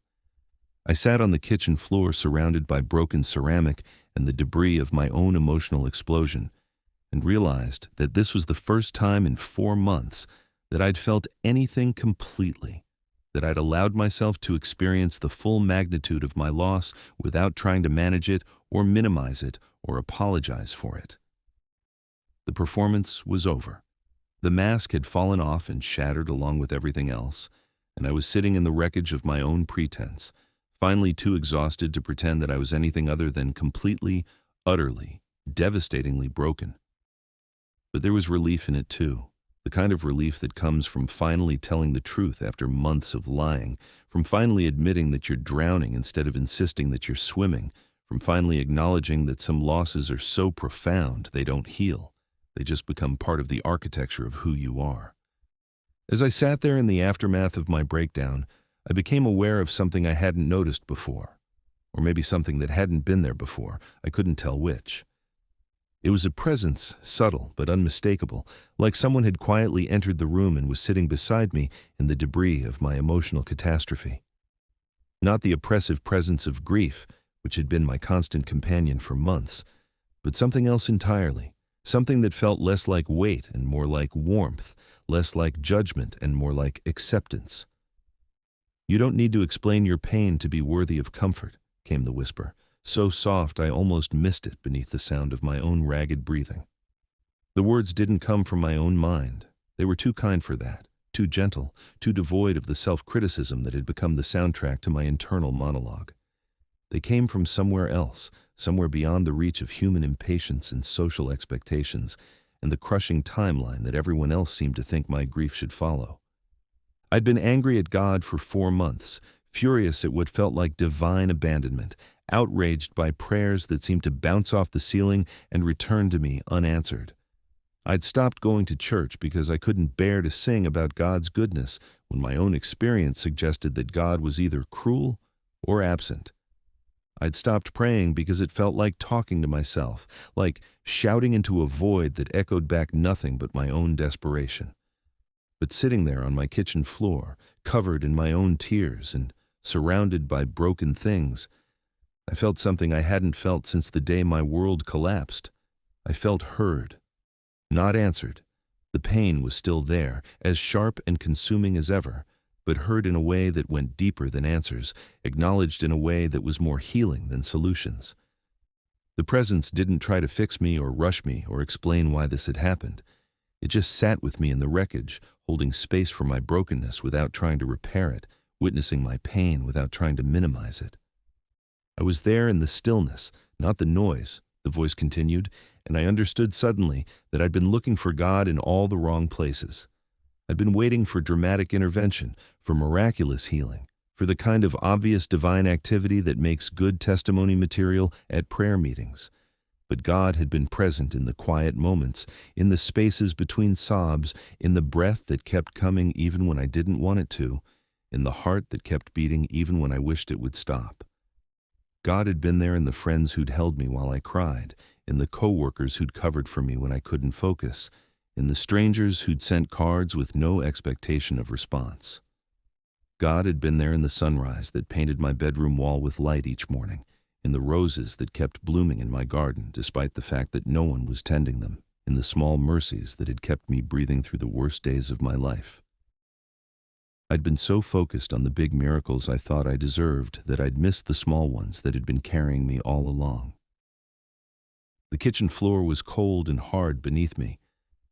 I sat on the kitchen floor surrounded by broken ceramic and the debris of my own emotional explosion, and realized that this was the first time in 4 months that I'd felt anything completely, that I'd allowed myself to experience the full magnitude of my loss without trying to manage it or minimize it or apologize for it. The performance was over. The mask had fallen off and shattered along with everything else, and I was sitting in the wreckage of my own pretense, finally too exhausted to pretend that I was anything other than completely, utterly, devastatingly broken. But there was relief in it too, the kind of relief that comes from finally telling the truth after months of lying, from finally admitting that you're drowning instead of insisting that you're swimming, from finally acknowledging that some losses are so profound they don't heal. They just become part of the architecture of who you are. As I sat there in the aftermath of my breakdown, I became aware of something I hadn't noticed before, or maybe something that hadn't been there before. I couldn't tell which. It was a presence, subtle but unmistakable, like someone had quietly entered the room and was sitting beside me in the debris of my emotional catastrophe. Not the oppressive presence of grief, which had been my constant companion for months, but something else entirely. Something that felt less like weight and more like warmth, less like judgment and more like acceptance. "You don't need to explain your pain to be worthy of comfort," came the whisper, so soft I almost missed it beneath the sound of my own ragged breathing. The words didn't come from my own mind. They were too kind for that, too gentle, too devoid of the self-criticism that had become the soundtrack to my internal monologue. They came from somewhere else, somewhere beyond the reach of human impatience and social expectations, and the crushing timeline that everyone else seemed to think my grief should follow. I'd been angry at God for 4 months, furious at what felt like divine abandonment, outraged by prayers that seemed to bounce off the ceiling and return to me unanswered. I'd stopped going to church because I couldn't bear to sing about God's goodness when my own experience suggested that God was either cruel or absent. I'd stopped praying because it felt like talking to myself, like shouting into a void that echoed back nothing but my own desperation. But sitting there on my kitchen floor, covered in my own tears and surrounded by broken things, I felt something I hadn't felt since the day my world collapsed. I felt heard, not answered. The pain was still there, as sharp and consuming as ever, but heard in a way that went deeper than answers, acknowledged in a way that was more healing than solutions. The presence didn't try to fix me or rush me or explain why this had happened. It just sat with me in the wreckage, holding space for my brokenness without trying to repair it, witnessing my pain without trying to minimize it. I was there in the stillness, not the noise, the voice continued, and I understood suddenly that I'd been looking for God in all the wrong places. I'd been waiting for dramatic intervention, for miraculous healing, for the kind of obvious divine activity that makes good testimony material at prayer meetings. But God had been present in the quiet moments, in the spaces between sobs, in the breath that kept coming even when I didn't want it to, in the heart that kept beating even when I wished it would stop. God had been there in the friends who'd held me while I cried, in the co-workers who'd covered for me when I couldn't focus, in the strangers who'd sent cards with no expectation of response. God had been there in the sunrise that painted my bedroom wall with light each morning, in the roses that kept blooming in my garden despite the fact that no one was tending them, in the small mercies that had kept me breathing through the worst days of my life. I'd been so focused on the big miracles I thought I deserved that I'd missed the small ones that had been carrying me all along. The kitchen floor was cold and hard beneath me,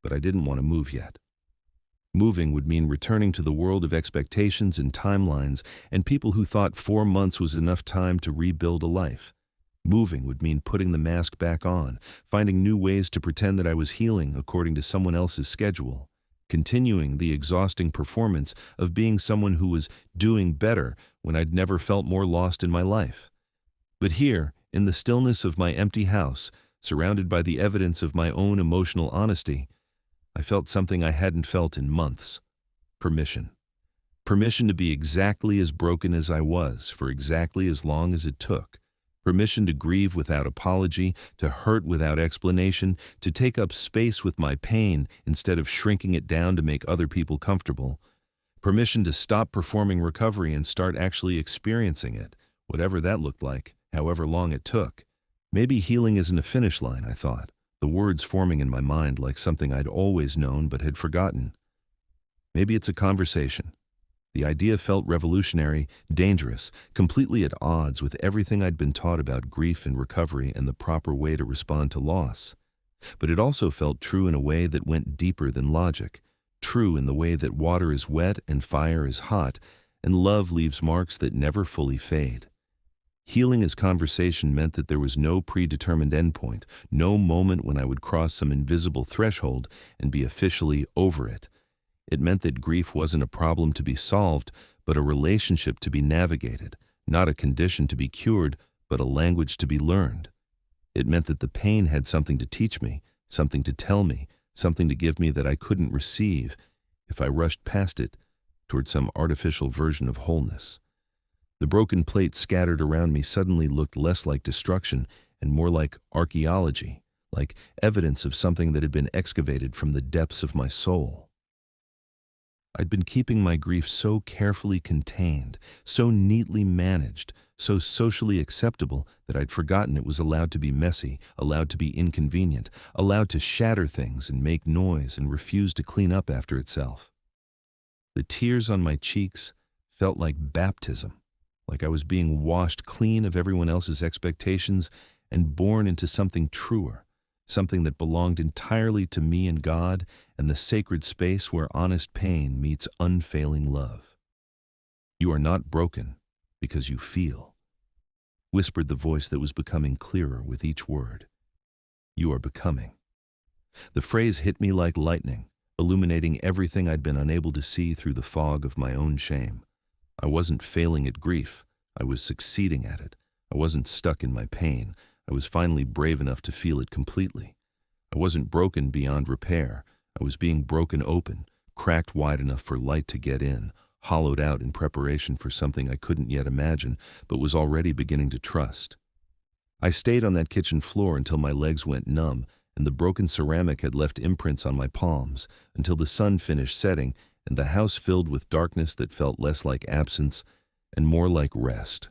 but I didn't want to move yet. Moving would mean returning to the world of expectations and timelines and people who thought 4 months was enough time to rebuild a life. Moving would mean putting the mask back on, finding new ways to pretend that I was healing according to someone else's schedule, continuing the exhausting performance of being someone who was doing better when I'd never felt more lost in my life. But here, in the stillness of my empty house, surrounded by the evidence of my own emotional honesty, I felt something I hadn't felt in months. Permission. Permission to be exactly as broken as I was for exactly as long as it took. Permission to grieve without apology, to hurt without explanation, to take up space with my pain instead of shrinking it down to make other people comfortable. Permission to stop performing recovery and start actually experiencing it, whatever that looked like, however long it took. Maybe healing isn't a finish line, I thought, the words forming in my mind like something I'd always known but had forgotten. Maybe it's a conversation. The idea felt revolutionary, dangerous, completely at odds with everything I'd been taught about grief and recovery and the proper way to respond to loss. But it also felt true in a way that went deeper than logic, true in the way that water is wet and fire is hot, and love leaves marks that never fully fade. Healing as conversation meant that there was no predetermined endpoint, no moment when I would cross some invisible threshold and be officially over it. It meant that grief wasn't a problem to be solved, but a relationship to be navigated, not a condition to be cured, but a language to be learned. It meant that the pain had something to teach me, something to tell me, something to give me that I couldn't receive if I rushed past it toward some artificial version of wholeness. The broken plate scattered around me suddenly looked less like destruction and more like archaeology, like evidence of something that had been excavated from the depths of my soul. I'd been keeping my grief so carefully contained, so neatly managed, so socially acceptable that I'd forgotten it was allowed to be messy, allowed to be inconvenient, allowed to shatter things and make noise and refuse to clean up after itself. The tears on my cheeks felt like baptism, like I was being washed clean of everyone else's expectations and born into something truer, something that belonged entirely to me and God and the sacred space where honest pain meets unfailing love. "You are not broken because you feel," whispered the voice that was becoming clearer with each word. "You are becoming." The phrase hit me like lightning, illuminating everything I'd been unable to see through the fog of my own shame. I wasn't failing at grief. I was succeeding at it. I wasn't stuck in my pain. I was finally brave enough to feel it completely. I wasn't broken beyond repair. I was being broken open, cracked wide enough for light to get in, hollowed out in preparation for something I couldn't yet imagine, but was already beginning to trust. I stayed on that kitchen floor until my legs went numb and the broken ceramic had left imprints on my palms, until the sun finished setting and the house filled with darkness that felt less like absence and more like rest.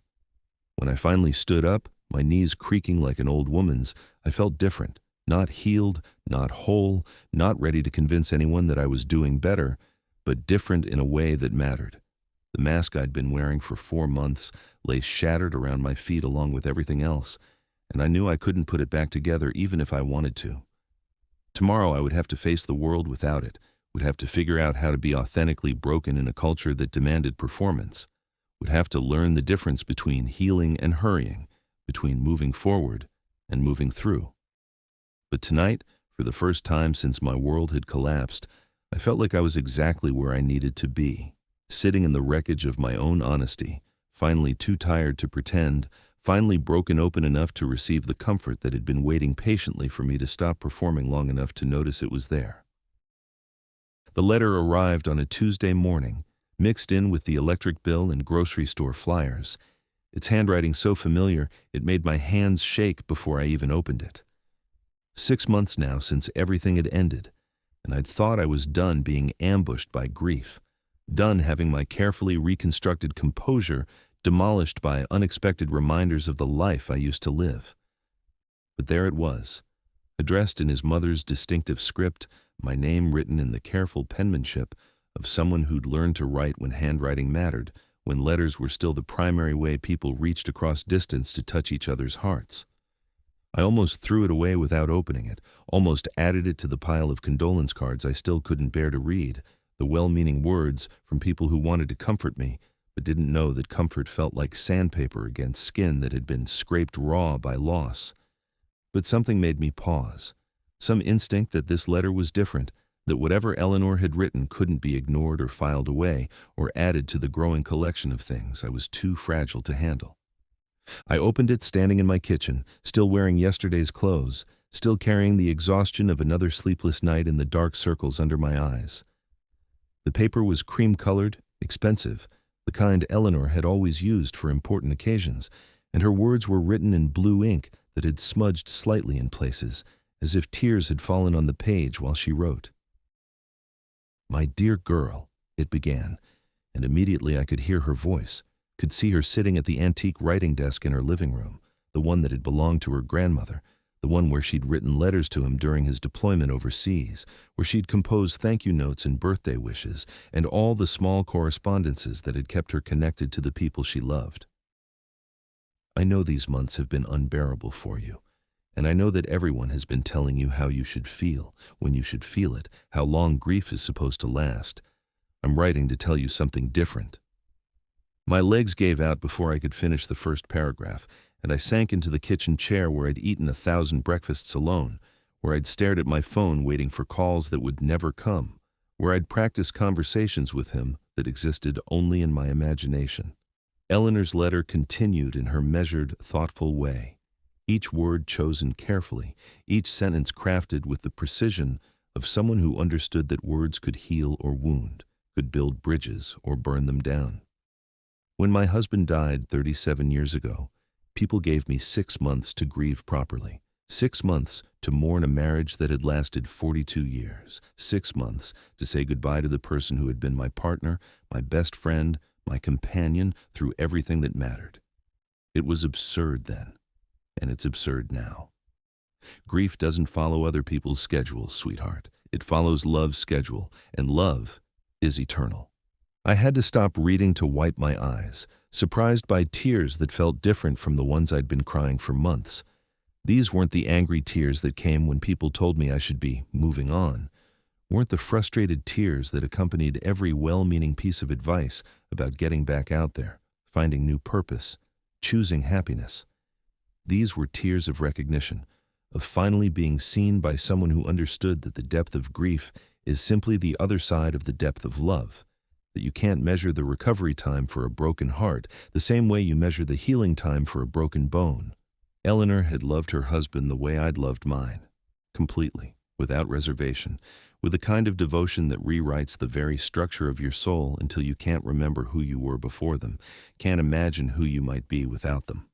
When I finally stood up, my knees creaking like an old woman's, I felt different, not healed, not whole, not ready to convince anyone that I was doing better, but different in a way that mattered. The mask I'd been wearing for 4 months lay shattered around my feet along with everything else, and I knew I couldn't put it back together even if I wanted to. Tomorrow I would have to face the world without it, would have to figure out how to be authentically broken in a culture that demanded performance, would have to learn the difference between healing and hurrying, between moving forward and moving through. But tonight, for the first time since my world had collapsed, I felt like I was exactly where I needed to be, sitting in the wreckage of my own honesty, finally too tired to pretend, finally broken open enough to receive the comfort that had been waiting patiently for me to stop performing long enough to notice it was there. The letter arrived on a Tuesday morning, mixed in with the electric bill and grocery store flyers. Its handwriting so familiar it made my hands shake before I even opened it. 6 months now since everything had ended, and I'd thought I was done being ambushed by grief, done having my carefully reconstructed composure demolished by unexpected reminders of the life I used to live. But there it was, addressed in his mother's distinctive script, my name written in the careful penmanship of someone who'd learned to write when handwriting mattered, when letters were still the primary way people reached across distance to touch each other's hearts. I almost threw it away without opening it, almost added it to the pile of condolence cards I still couldn't bear to read, the well-meaning words from people who wanted to comfort me, but didn't know that comfort felt like sandpaper against skin that had been scraped raw by loss. But something made me pause. Some instinct that this letter was different, that whatever Eleanor had written couldn't be ignored or filed away or added to the growing collection of things I was too fragile to handle. I opened it standing in my kitchen, still wearing yesterday's clothes, still carrying the exhaustion of another sleepless night in the dark circles under my eyes. The paper was cream-colored, expensive, the kind Eleanor had always used for important occasions, and her words were written in blue ink that had smudged slightly in places, as if tears had fallen on the page while she wrote. "My dear girl," it began, and immediately I could hear her voice, could see her sitting at the antique writing desk in her living room, the one that had belonged to her grandmother, the one where she'd written letters to him during his deployment overseas, where she'd composed thank-you notes and birthday wishes, and all the small correspondences that had kept her connected to the people she loved. "I know these months have been unbearable for you, and I know that everyone has been telling you how you should feel, when you should feel it, how long grief is supposed to last. I'm writing to tell you something different." My legs gave out before I could finish the first paragraph, and I sank into the kitchen chair where I'd eaten 1,000 breakfasts alone, where I'd stared at my phone waiting for calls that would never come, where I'd practiced conversations with him that existed only in my imagination. Eleanor's letter continued in her measured, thoughtful way, each word chosen carefully, each sentence crafted with the precision of someone who understood that words could heal or wound, could build bridges or burn them down. When my husband died 37 years ago, people gave me 6 months to grieve properly, 6 months to mourn a marriage that had lasted 42 years, 6 months to say goodbye to the person who had been my partner, my best friend, my companion through everything that mattered. It was absurd then, and it's absurd now. Grief doesn't follow other people's schedules, sweetheart. It follows love's schedule, and love is eternal. I had to stop reading to wipe my eyes, surprised by tears that felt different from the ones I'd been crying for months. These weren't the angry tears that came when people told me I should be moving on, weren't the frustrated tears that accompanied every well-meaning piece of advice about getting back out there, finding new purpose, choosing happiness. These were tears of recognition, of finally being seen by someone who understood that the depth of grief is simply the other side of the depth of love, that you can't measure the recovery time for a broken heart the same way you measure the healing time for a broken bone. Eleanor had loved her husband the way I'd loved mine, completely, without reservation, with a kind of devotion that rewrites the very structure of your soul until you can't remember who you were before them, can't imagine who you might be without them.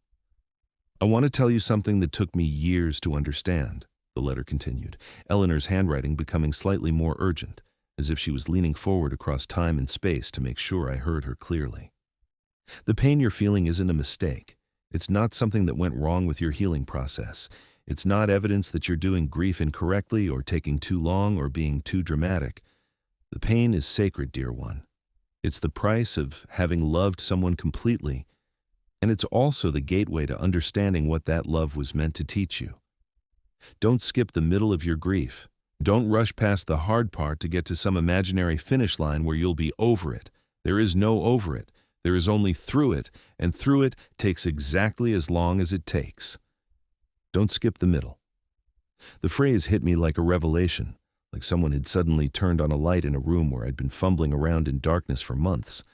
"I want to tell you something that took me years to understand," the letter continued, Eleanor's handwriting becoming slightly more urgent, as if she was leaning forward across time and space to make sure I heard her clearly. "The pain you're feeling isn't a mistake. It's not something that went wrong with your healing process. It's not evidence that you're doing grief incorrectly or taking too long or being too dramatic. The pain is sacred, dear one. It's the price of having loved someone completely, and it's also the gateway to understanding what that love was meant to teach you. Don't skip the middle of your grief. Don't rush past the hard part to get to some imaginary finish line where you'll be over it. There is no over it. There is only through it, and through it takes exactly as long as it takes. Don't skip the middle." The phrase hit me like a revelation, like someone had suddenly turned on a light in a room where I'd been fumbling around in darkness for months.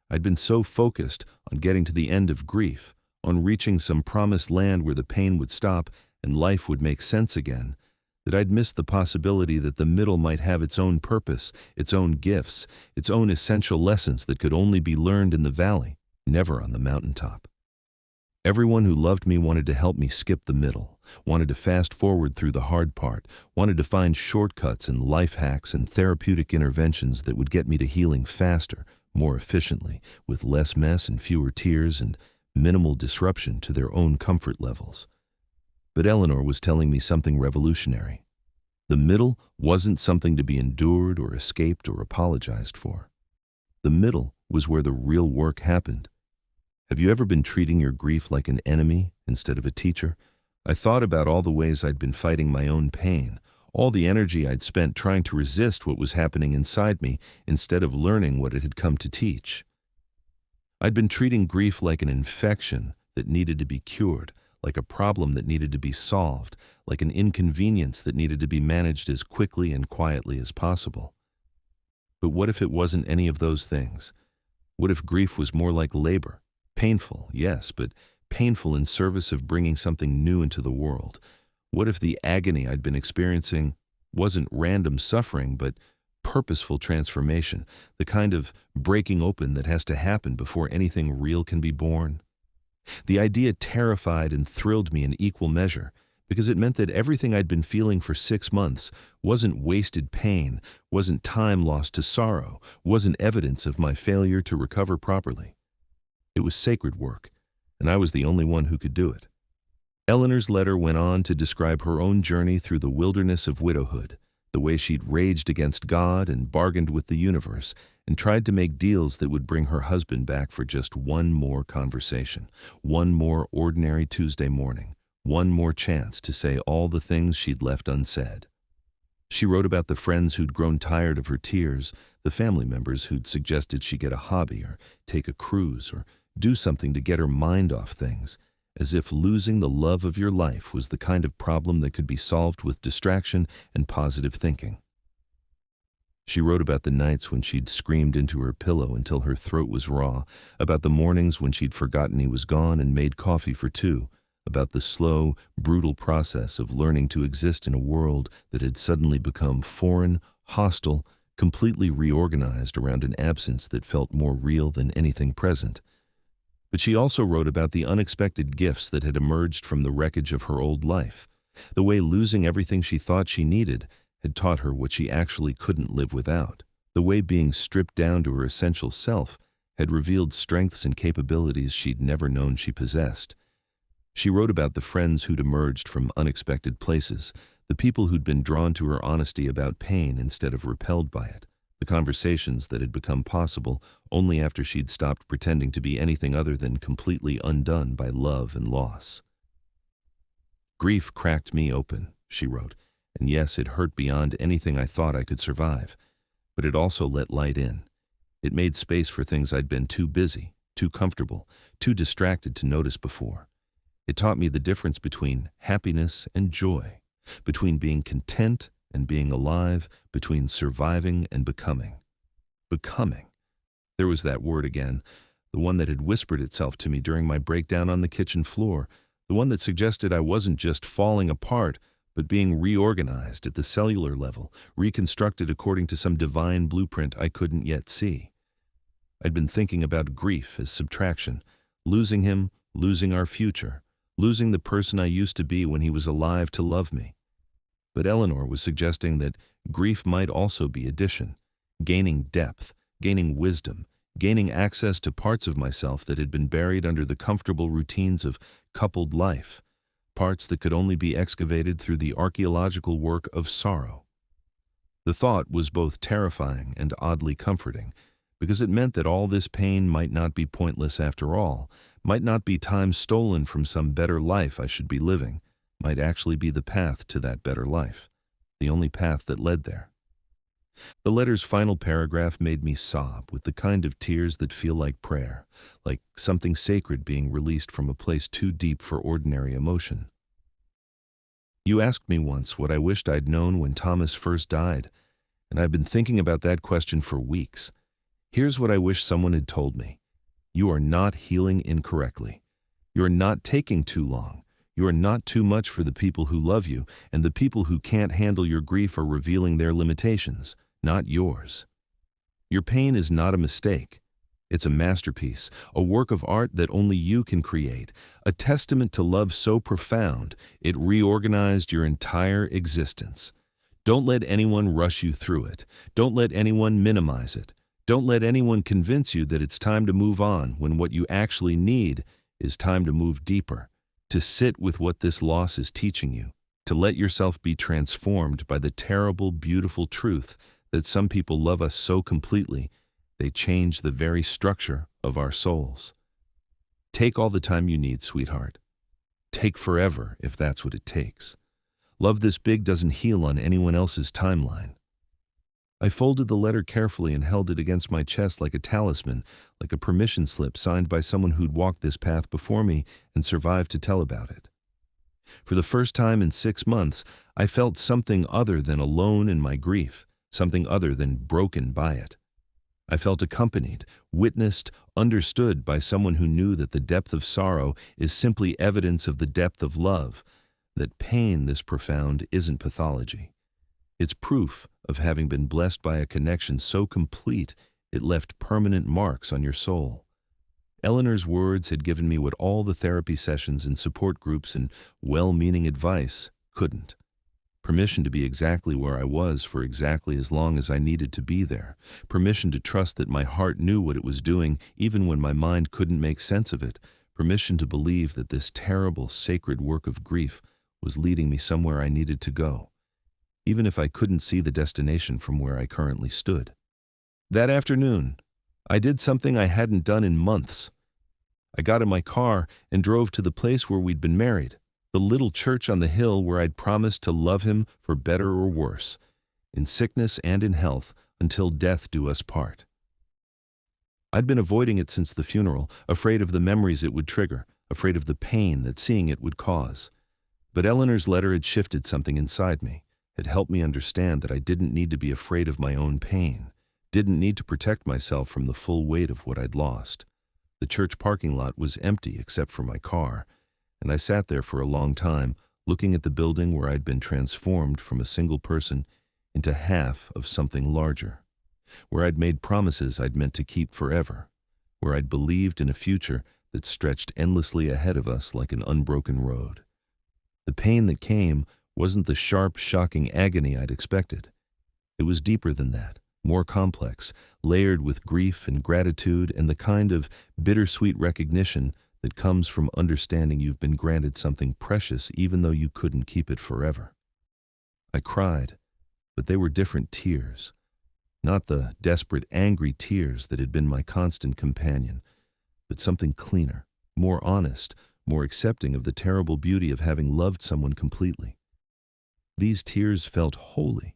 I'd been so focused on getting to the end of grief, on reaching some promised land where the pain would stop and life would make sense again, that I'd missed the possibility that the middle might have its own purpose, its own gifts, its own essential lessons that could only be learned in the valley, never on the mountaintop. Everyone who loved me wanted to help me skip the middle, wanted to fast forward through the hard part, wanted to find shortcuts and life hacks and therapeutic interventions that would get me to healing faster, more efficiently, with less mess and fewer tears and minimal disruption to their own comfort levels. But Eleanor was telling me something revolutionary. The middle wasn't something to be endured or escaped or apologized for. The middle was where the real work happened. Have you ever been treating your grief like an enemy instead of a teacher? I thought about all the ways I'd been fighting my own pain, all the energy I'd spent trying to resist what was happening inside me instead of learning what it had come to teach. I'd been treating grief like an infection that needed to be cured, like a problem that needed to be solved, like an inconvenience that needed to be managed as quickly and quietly as possible. But what if it wasn't any of those things? What if grief was more like labor? Painful, yes, but painful in service of bringing something new into the world. What if the agony I'd been experiencing wasn't random suffering, but purposeful transformation, the kind of breaking open that has to happen before anything real can be born? The idea terrified and thrilled me in equal measure, because it meant that everything I'd been feeling for 6 months wasn't wasted pain, wasn't time lost to sorrow, wasn't evidence of my failure to recover properly. It was sacred work, and I was the only one who could do it. Eleanor's letter went on to describe her own journey through the wilderness of widowhood, the way she'd raged against God and bargained with the universe, and tried to make deals that would bring her husband back for just one more conversation, one more ordinary Tuesday morning, one more chance to say all the things she'd left unsaid. She wrote about the friends who'd grown tired of her tears, the family members who'd suggested she get a hobby or take a cruise or do something to get her mind off things, as if losing the love of your life was the kind of problem that could be solved with distraction and positive thinking. She wrote about the nights when she'd screamed into her pillow until her throat was raw, about the mornings when she'd forgotten he was gone and made coffee for two, about the slow, brutal process of learning to exist in a world that had suddenly become foreign, hostile, completely reorganized around an absence that felt more real than anything present. But she also wrote about the unexpected gifts that had emerged from the wreckage of her old life, the way losing everything she thought she needed had taught her what she actually couldn't live without, the way being stripped down to her essential self had revealed strengths and capabilities she'd never known she possessed. She wrote about the friends who'd emerged from unexpected places, the people who'd been drawn to her honesty about pain instead of repelled by it, the conversations that had become possible only after she'd stopped pretending to be anything other than completely undone by love and loss. "Grief cracked me open," she wrote, "and yes, it hurt beyond anything I thought I could survive, but it also let light in. It made space for things I'd been too busy, too comfortable, too distracted to notice before. It taught me the difference between happiness and joy, between being content and being alive, between surviving and becoming. Becoming. There was that word again, the one that had whispered itself to me during my breakdown on the kitchen floor, the one that suggested I wasn't just falling apart, but being reorganized at the cellular level, reconstructed according to some divine blueprint I couldn't yet see. I'd been thinking about grief as subtraction, losing him, losing our future, losing the person I used to be when he was alive to love me. But Eleanor was suggesting that grief might also be addition, gaining depth, gaining wisdom, gaining access to parts of myself that had been buried under the comfortable routines of coupled life, parts that could only be excavated through the archaeological work of sorrow. The thought was both terrifying and oddly comforting, because it meant that all this pain might not be pointless after all, might not be time stolen from some better life I should be living, might actually be the path to that better life, the only path that led there. The letter's final paragraph made me sob with the kind of tears that feel like prayer, like something sacred being released from a place too deep for ordinary emotion. "You asked me once what I wished I'd known when Thomas first died, and I've been thinking about that question for weeks. Here's what I wish someone had told me. You are not healing incorrectly. You are not taking too long. You are not too much for the people who love you, and the people who can't handle your grief are revealing their limitations, not yours. Your pain is not a mistake. It's a masterpiece, a work of art that only you can create, a testament to love so profound it reorganized your entire existence. Don't let anyone rush you through it. Don't let anyone minimize it. Don't let anyone convince you that it's time to move on when what you actually need is time to move deeper, to sit with what this loss is teaching you, to let yourself be transformed by the terrible, beautiful truth that some people love us so completely they change the very structure of our souls. Take all the time you need, sweetheart. Take forever if that's what it takes. Love this big doesn't heal on anyone else's timeline. I folded the letter carefully and held it against my chest like a talisman, like a permission slip signed by someone who'd walked this path before me and survived to tell about it. For the first time in 6 months, I felt something other than alone in my grief, something other than broken by it. I felt accompanied, witnessed, understood by someone who knew that the depth of sorrow is simply evidence of the depth of love, that pain this profound isn't pathology. It's proof of having been blessed by a connection so complete it left permanent marks on your soul. Eleanor's words had given me what all the therapy sessions and support groups and well-meaning advice couldn't. Permission to be exactly where I was for exactly as long as I needed to be there. Permission to trust that my heart knew what it was doing even when my mind couldn't make sense of it. Permission to believe that this terrible, sacred work of grief was leading me somewhere I needed to go, even if I couldn't see the destination from where I currently stood. That afternoon, I did something I hadn't done in months. I got in my car and drove to the place where we'd been married, the little church on the hill where I'd promised to love him for better or worse, in sickness and in health, until death do us part. I'd been avoiding it since the funeral, afraid of the memories it would trigger, afraid of the pain that seeing it would cause. But Eleanor's letter had shifted something inside me. It helped me understand that I didn't need to be afraid of my own pain, didn't need to protect myself from the full weight of what I'd lost. The church parking lot was empty except for my car, and I sat there for a long time, looking at the building where I'd been transformed from a single person into half of something larger, where I'd made promises I'd meant to keep forever, where I'd believed in a future that stretched endlessly ahead of us like an unbroken road. The pain that came wasn't the sharp, shocking agony I'd expected. It was deeper than that, more complex, layered with grief and gratitude and the kind of bittersweet recognition that comes from understanding you've been granted something precious even though you couldn't keep it forever. I cried, but they were different tears, not the desperate, angry tears that had been my constant companion, but something cleaner, more honest, more accepting of the terrible beauty of having loved someone completely. These tears felt holy,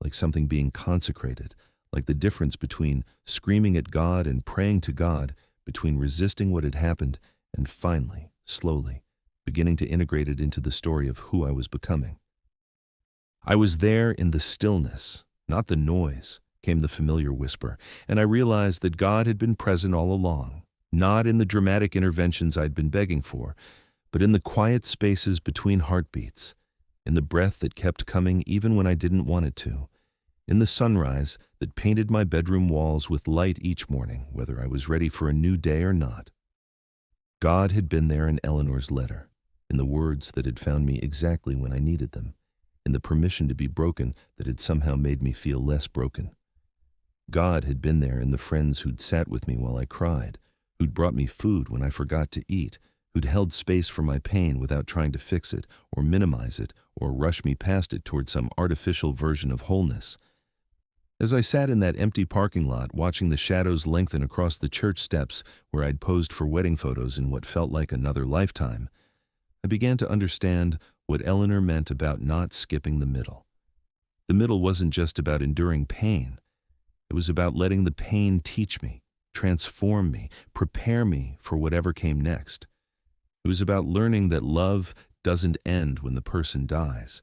like something being consecrated, like the difference between screaming at God and praying to God, between resisting what had happened and finally, slowly, beginning to integrate it into the story of who I was becoming. I was there in the stillness, not the noise, came the familiar whisper, and I realized that God had been present all along, not in the dramatic interventions I'd been begging for, but in the quiet spaces between heartbeats, in the breath that kept coming even when I didn't want it to, in the sunrise that painted my bedroom walls with light each morning, whether I was ready for a new day or not. God had been there in Eleanor's letter, in the words that had found me exactly when I needed them, in the permission to be broken that had somehow made me feel less broken. God had been there in the friends who'd sat with me while I cried, who'd brought me food when I forgot to eat, who'd held space for my pain without trying to fix it or minimize it or rush me past it toward some artificial version of wholeness. As I sat in that empty parking lot watching the shadows lengthen across the church steps where I'd posed for wedding photos in what felt like another lifetime, I began to understand what Eleanor meant about not skipping the middle. The middle wasn't just about enduring pain. It was about letting the pain teach me, transform me, prepare me for whatever came next. It was about learning that love doesn't end when the person dies.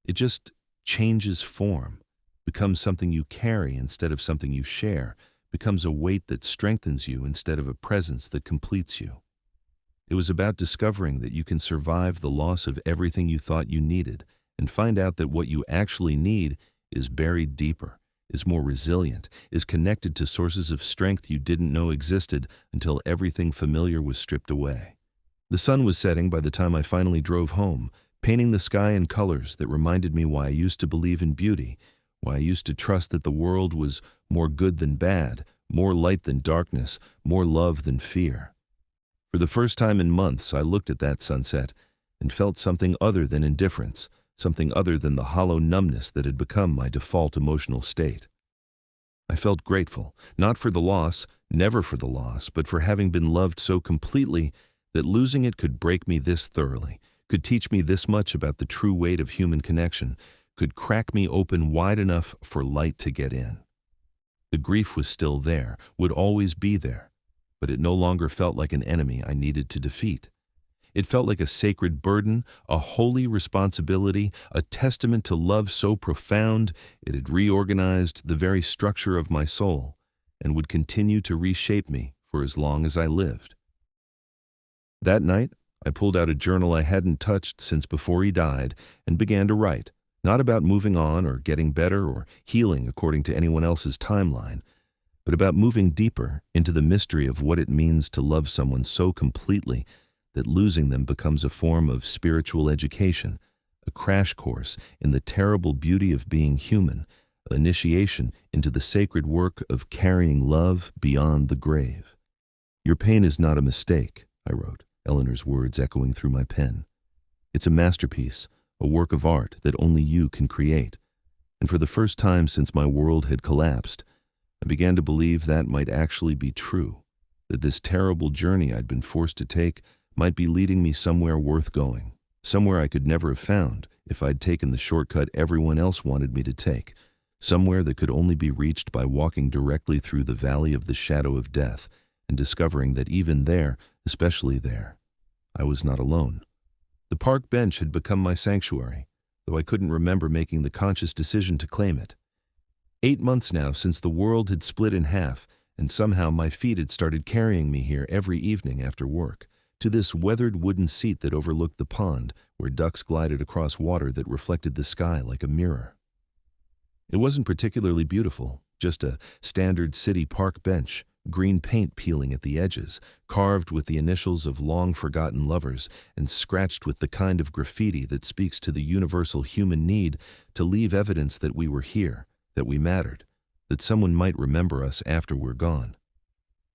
It just changes form, becomes something you carry instead of something you share, becomes a weight that strengthens you instead of a presence that completes you. It was about discovering that you can survive the loss of everything you thought you needed and find out that what you actually need is buried deeper, is more resilient, is connected to sources of strength you didn't know existed until everything familiar was stripped away. The sun was setting by the time I finally drove home, painting the sky in colors that reminded me why I used to believe in beauty, why I used to trust that the world was more good than bad, more light than darkness, more love than fear. For the first time in months, I looked at that sunset and felt something other than indifference, something other than the hollow numbness that had become my default emotional state. I felt grateful, not for the loss, never for the loss, but for having been loved so completely that losing it could break me this thoroughly, could teach me this much about the true weight of human connection, could crack me open wide enough for light to get in. The grief was still there, would always be there, but it no longer felt like an enemy I needed to defeat. It felt like a sacred burden, a holy responsibility, a testament to love so profound it had reorganized the very structure of my soul and would continue to reshape me for as long as I lived. That night, I pulled out a journal I hadn't touched since before he died and began to write, not about moving on or getting better or healing according to anyone else's timeline, but about moving deeper into the mystery of what it means to love someone so completely that losing them becomes a form of spiritual education, a crash course in the terrible beauty of being human, an initiation into the sacred work of carrying love beyond the grave. "Your pain is not a mistake," I wrote, Eleanor's words echoing through my pen. "It's a masterpiece, a work of art that only you can create." And for the first time since my world had collapsed, I began to believe that might actually be true, that this terrible journey I'd been forced to take might be leading me somewhere worth going, somewhere I could never have found if I'd taken the shortcut everyone else wanted me to take, somewhere that could only be reached by walking directly through the valley of the shadow of death and discovering that even there, especially there, I was not alone. The park bench had become my sanctuary, though I couldn't remember making the conscious decision to claim it. 8 months now since the world had split in half, and somehow my feet had started carrying me here every evening after work, to this weathered wooden seat that overlooked the pond, where ducks glided across water that reflected the sky like a mirror. It wasn't particularly beautiful, just a standard city park bench, green paint peeling at the edges, carved with the initials of long-forgotten lovers, and scratched with the kind of graffiti that speaks to the universal human need to leave evidence that we were here, that we mattered, that someone might remember us after we're gone.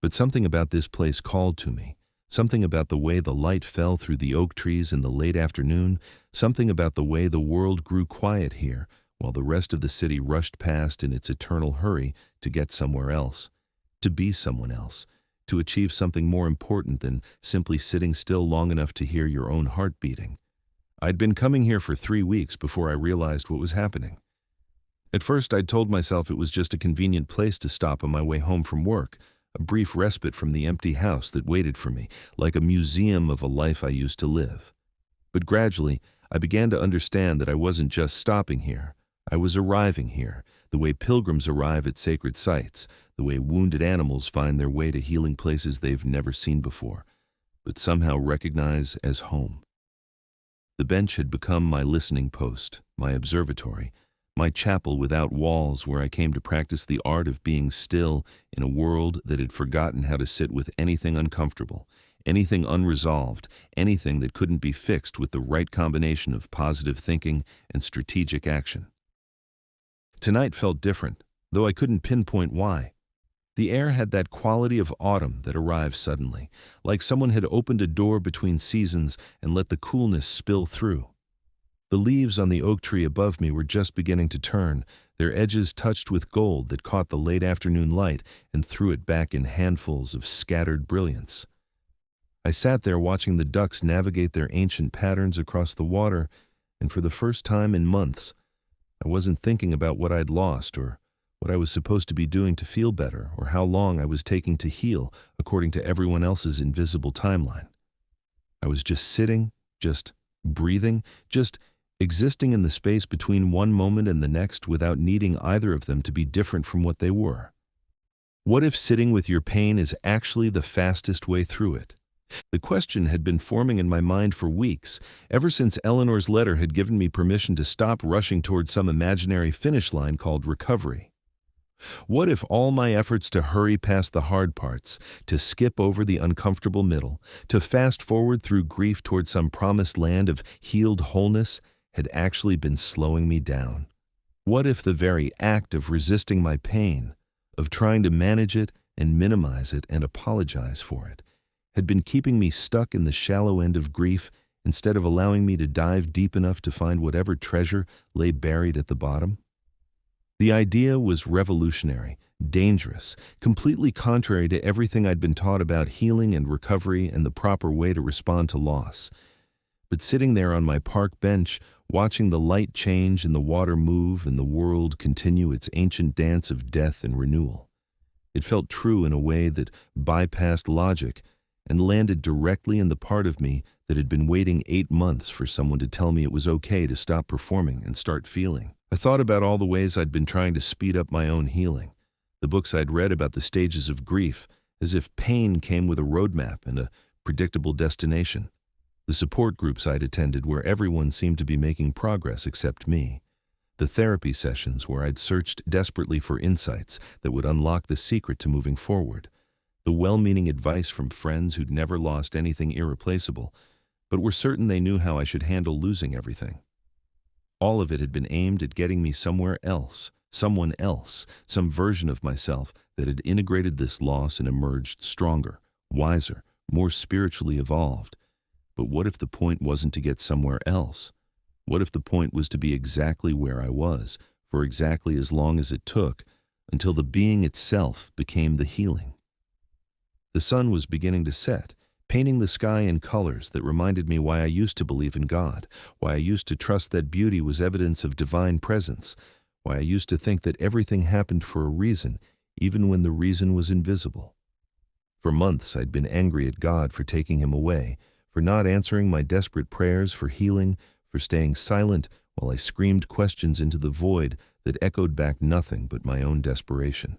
But something about this place called to me, something about the way the light fell through the oak trees in the late afternoon, something about the way the world grew quiet here, while the rest of the city rushed past in its eternal hurry to get somewhere else, to be someone else, to achieve something more important than simply sitting still long enough to hear your own heart beating. I'd been coming here for 3 weeks before I realized what was happening. At first, I'd told myself it was just a convenient place to stop on my way home from work, a brief respite from the empty house that waited for me, like a museum of a life I used to live. But gradually, I began to understand that I wasn't just stopping here. I was arriving here, the way pilgrims arrive at sacred sites, the way wounded animals find their way to healing places they've never seen before, but somehow recognize as home. The bench had become my listening post, my observatory, my chapel without walls where I came to practice the art of being still in a world that had forgotten how to sit with anything uncomfortable, anything unresolved, anything that couldn't be fixed with the right combination of positive thinking and strategic action. Tonight felt different, though I couldn't pinpoint why. The air had that quality of autumn that arrives suddenly, like someone had opened a door between seasons and let the coolness spill through. The leaves on the oak tree above me were just beginning to turn, their edges touched with gold that caught the late afternoon light and threw it back in handfuls of scattered brilliance. I sat there watching the ducks navigate their ancient patterns across the water, and for the first time in months, I wasn't thinking about what I'd lost or what I was supposed to be doing to feel better or how long I was taking to heal according to everyone else's invisible timeline. I was just sitting, just breathing, just existing in the space between one moment and the next without needing either of them to be different from what they were. What if sitting with your pain is actually the fastest way through it? The question had been forming in my mind for weeks, ever since Eleanor's letter had given me permission to stop rushing toward some imaginary finish line called recovery. What if all my efforts to hurry past the hard parts, to skip over the uncomfortable middle, to fast forward through grief toward some promised land of healed wholeness had actually been slowing me down? What if the very act of resisting my pain, of trying to manage it and minimize it and apologize for it, had been keeping me stuck in the shallow end of grief instead of allowing me to dive deep enough to find whatever treasure lay buried at the bottom? The idea was revolutionary, dangerous, completely contrary to everything I'd been taught about healing and recovery and the proper way to respond to loss. But sitting there on my park bench, watching the light change and the water move and the world continue its ancient dance of death and renewal, it felt true in a way that bypassed logic and landed directly in the part of me that had been waiting 8 months for someone to tell me it was okay to stop performing and start feeling. I thought about all the ways I'd been trying to speed up my own healing, the books I'd read about the stages of grief, as if pain came with a roadmap and a predictable destination, the support groups I'd attended where everyone seemed to be making progress except me, the therapy sessions where I'd searched desperately for insights that would unlock the secret to moving forward, the well-meaning advice from friends who'd never lost anything irreplaceable, but were certain they knew how I should handle losing everything. All of it had been aimed at getting me somewhere else, someone else, some version of myself that had integrated this loss and emerged stronger, wiser, more spiritually evolved. But what if the point wasn't to get somewhere else? What if the point was to be exactly where I was, for exactly as long as it took, until the being itself became the healing? The sun was beginning to set, painting the sky in colors that reminded me why I used to believe in God, why I used to trust that beauty was evidence of divine presence, why I used to think that everything happened for a reason, even when the reason was invisible. For months I'd been angry at God for taking him away, for not answering my desperate prayers for healing, for staying silent while I screamed questions into the void that echoed back nothing but my own desperation.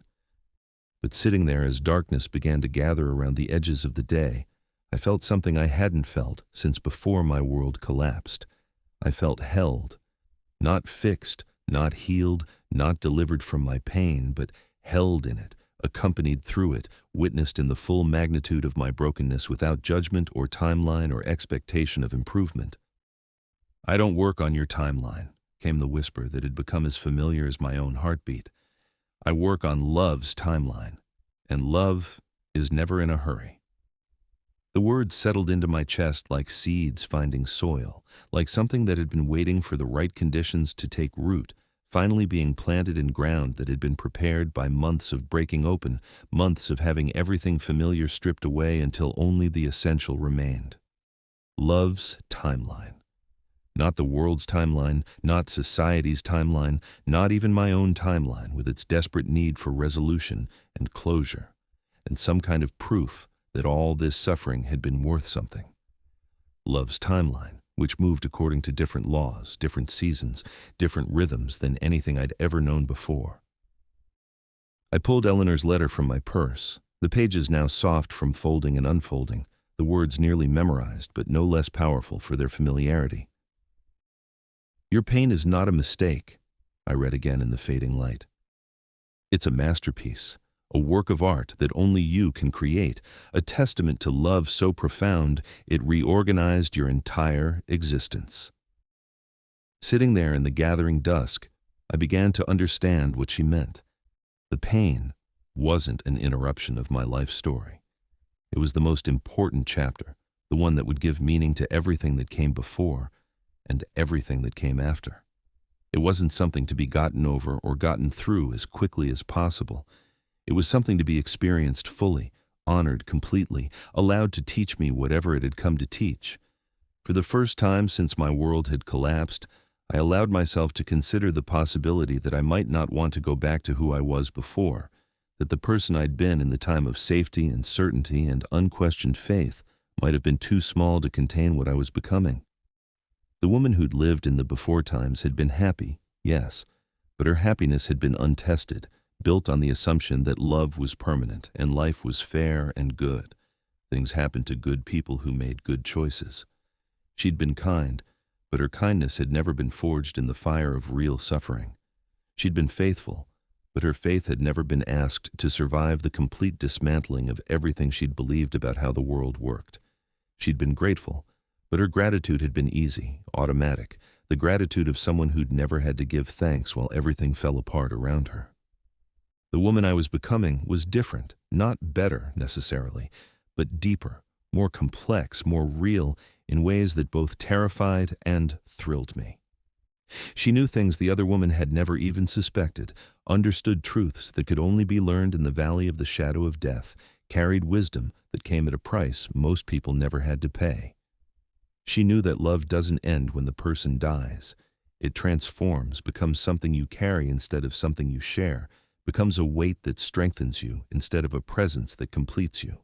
But sitting there as darkness began to gather around the edges of the day, I felt something I hadn't felt since before my world collapsed. I felt held, not fixed, not healed, not delivered from my pain, but held in it, accompanied through it, witnessed in the full magnitude of my brokenness without judgment or timeline or expectation of improvement. "I don't work on your timeline," came the whisper that had become as familiar as my own heartbeat. "I work on love's timeline, and love is never in a hurry." The words settled into my chest like seeds finding soil, like something that had been waiting for the right conditions to take root, finally being planted in ground that had been prepared by months of breaking open, months of having everything familiar stripped away until only the essential remained. Love's timeline. Not the world's timeline, not society's timeline, not even my own timeline with its desperate need for resolution and closure, and some kind of proof that all this suffering had been worth something. Love's timeline, which moved according to different laws, different seasons, different rhythms than anything I'd ever known before. I pulled Eleanor's letter from my purse, the pages now soft from folding and unfolding, the words nearly memorized but no less powerful for their familiarity. "Your pain is not a mistake," I read again in the fading light. "It's a masterpiece. A work of art that only you can create, a testament to love so profound it reorganized your entire existence." Sitting there in the gathering dusk, I began to understand what she meant. The pain wasn't an interruption of my life story. It was the most important chapter, the one that would give meaning to everything that came before and everything that came after. It wasn't something to be gotten over or gotten through as quickly as possible. It was something to be experienced fully, honored completely, allowed to teach me whatever it had come to teach. For the first time since my world had collapsed, I allowed myself to consider the possibility that I might not want to go back to who I was before, that the person I'd been in the time of safety and certainty and unquestioned faith might have been too small to contain what I was becoming. The woman who'd lived in the before times had been happy, yes, but her happiness had been untested, built on the assumption that love was permanent and life was fair and good. Things happened to good people who made good choices. She'd been kind, but her kindness had never been forged in the fire of real suffering. She'd been faithful, but her faith had never been asked to survive the complete dismantling of everything she'd believed about how the world worked. She'd been grateful, but her gratitude had been easy, automatic, the gratitude of someone who'd never had to give thanks while everything fell apart around her. The woman I was becoming was different, not better necessarily, but deeper, more complex, more real, in ways that both terrified and thrilled me. She knew things the other woman had never even suspected, understood truths that could only be learned in the valley of the shadow of death, carried wisdom that came at a price most people never had to pay. She knew that love doesn't end when the person dies. It transforms, becomes something you carry instead of something you share, becomes a weight that strengthens you instead of a presence that completes you.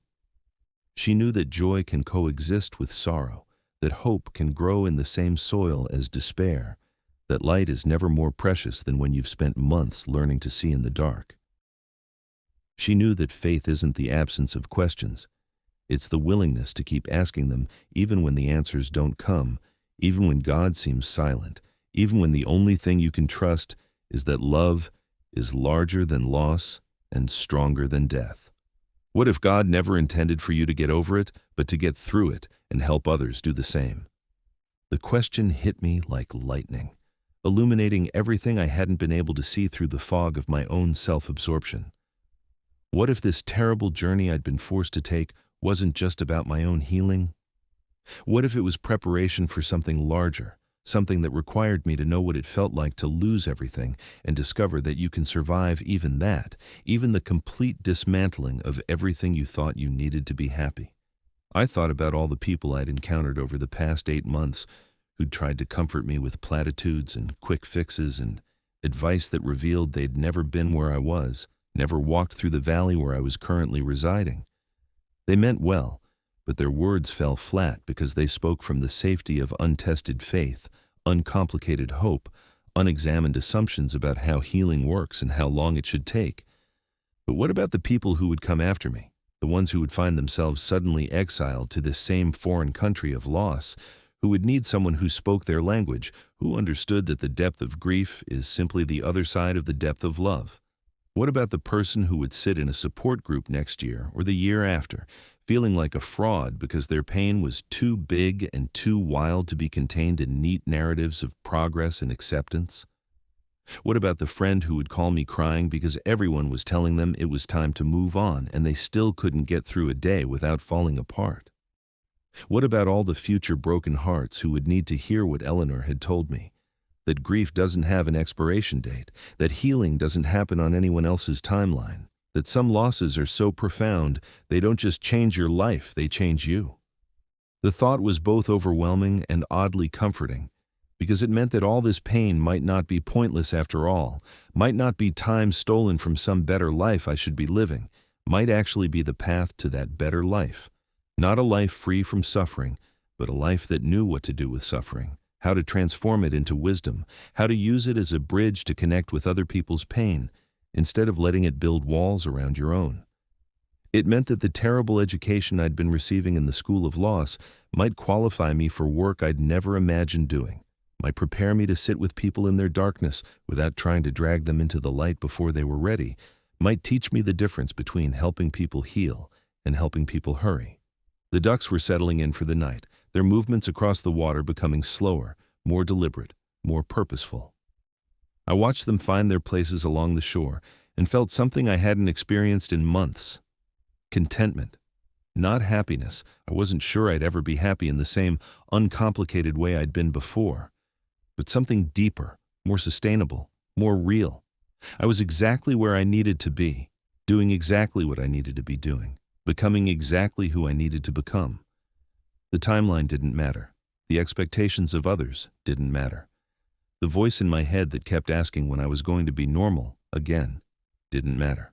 She knew that joy can coexist with sorrow, that hope can grow in the same soil as despair, that light is never more precious than when you've spent months learning to see in the dark. She knew that faith isn't the absence of questions. It's the willingness to keep asking them even when the answers don't come, even when God seems silent, even when the only thing you can trust is that love is larger than loss and stronger than death. What if God never intended for you to get over it, but to get through it and help others do the same? The question hit me like lightning, illuminating everything I hadn't been able to see through the fog of my own self-absorption. What if this terrible journey I'd been forced to take wasn't just about my own healing? What if it was preparation for something larger, something that required me to know what it felt like to lose everything and discover that you can survive even that, even the complete dismantling of everything you thought you needed to be happy? I thought about all the people I'd encountered over the past 8 months who'd tried to comfort me with platitudes and quick fixes and advice that revealed they'd never been where I was, never walked through the valley where I was currently residing. They meant well, but their words fell flat because they spoke from the safety of untested faith, uncomplicated hope, unexamined assumptions about how healing works and how long it should take. But what about the people who would come after me, the ones who would find themselves suddenly exiled to this same foreign country of loss, who would need someone who spoke their language, who understood that the depth of grief is simply the other side of the depth of love? What about the person who would sit in a support group next year or the year after, feeling like a fraud because their pain was too big and too wild to be contained in neat narratives of progress and acceptance? What about the friend who would call me crying because everyone was telling them it was time to move on and they still couldn't get through a day without falling apart? What about all the future broken hearts who would need to hear what Eleanor had told me? That grief doesn't have an expiration date, that healing doesn't happen on anyone else's timeline, that some losses are so profound they don't just change your life, they change you. The thought was both overwhelming and oddly comforting, because it meant that all this pain might not be pointless after all, might not be time stolen from some better life I should be living, might actually be the path to that better life. Not a life free from suffering, but a life that knew what to do with suffering, how to transform it into wisdom, how to use it as a bridge to connect with other people's pain, instead of letting it build walls around your own. It meant that the terrible education I'd been receiving in the School of Loss might qualify me for work I'd never imagined doing, might prepare me to sit with people in their darkness without trying to drag them into the light before they were ready, might teach me the difference between helping people heal and helping people hurry. The ducks were settling in for the night, their movements across the water becoming slower, more deliberate, more purposeful. I watched them find their places along the shore and felt something I hadn't experienced in months. Contentment. Not happiness. I wasn't sure I'd ever be happy in the same uncomplicated way I'd been before. But something deeper, more sustainable, more real. I was exactly where I needed to be, doing exactly what I needed to be doing, becoming exactly who I needed to become. The timeline didn't matter. The expectations of others didn't matter. The voice in my head that kept asking when I was going to be normal again didn't matter.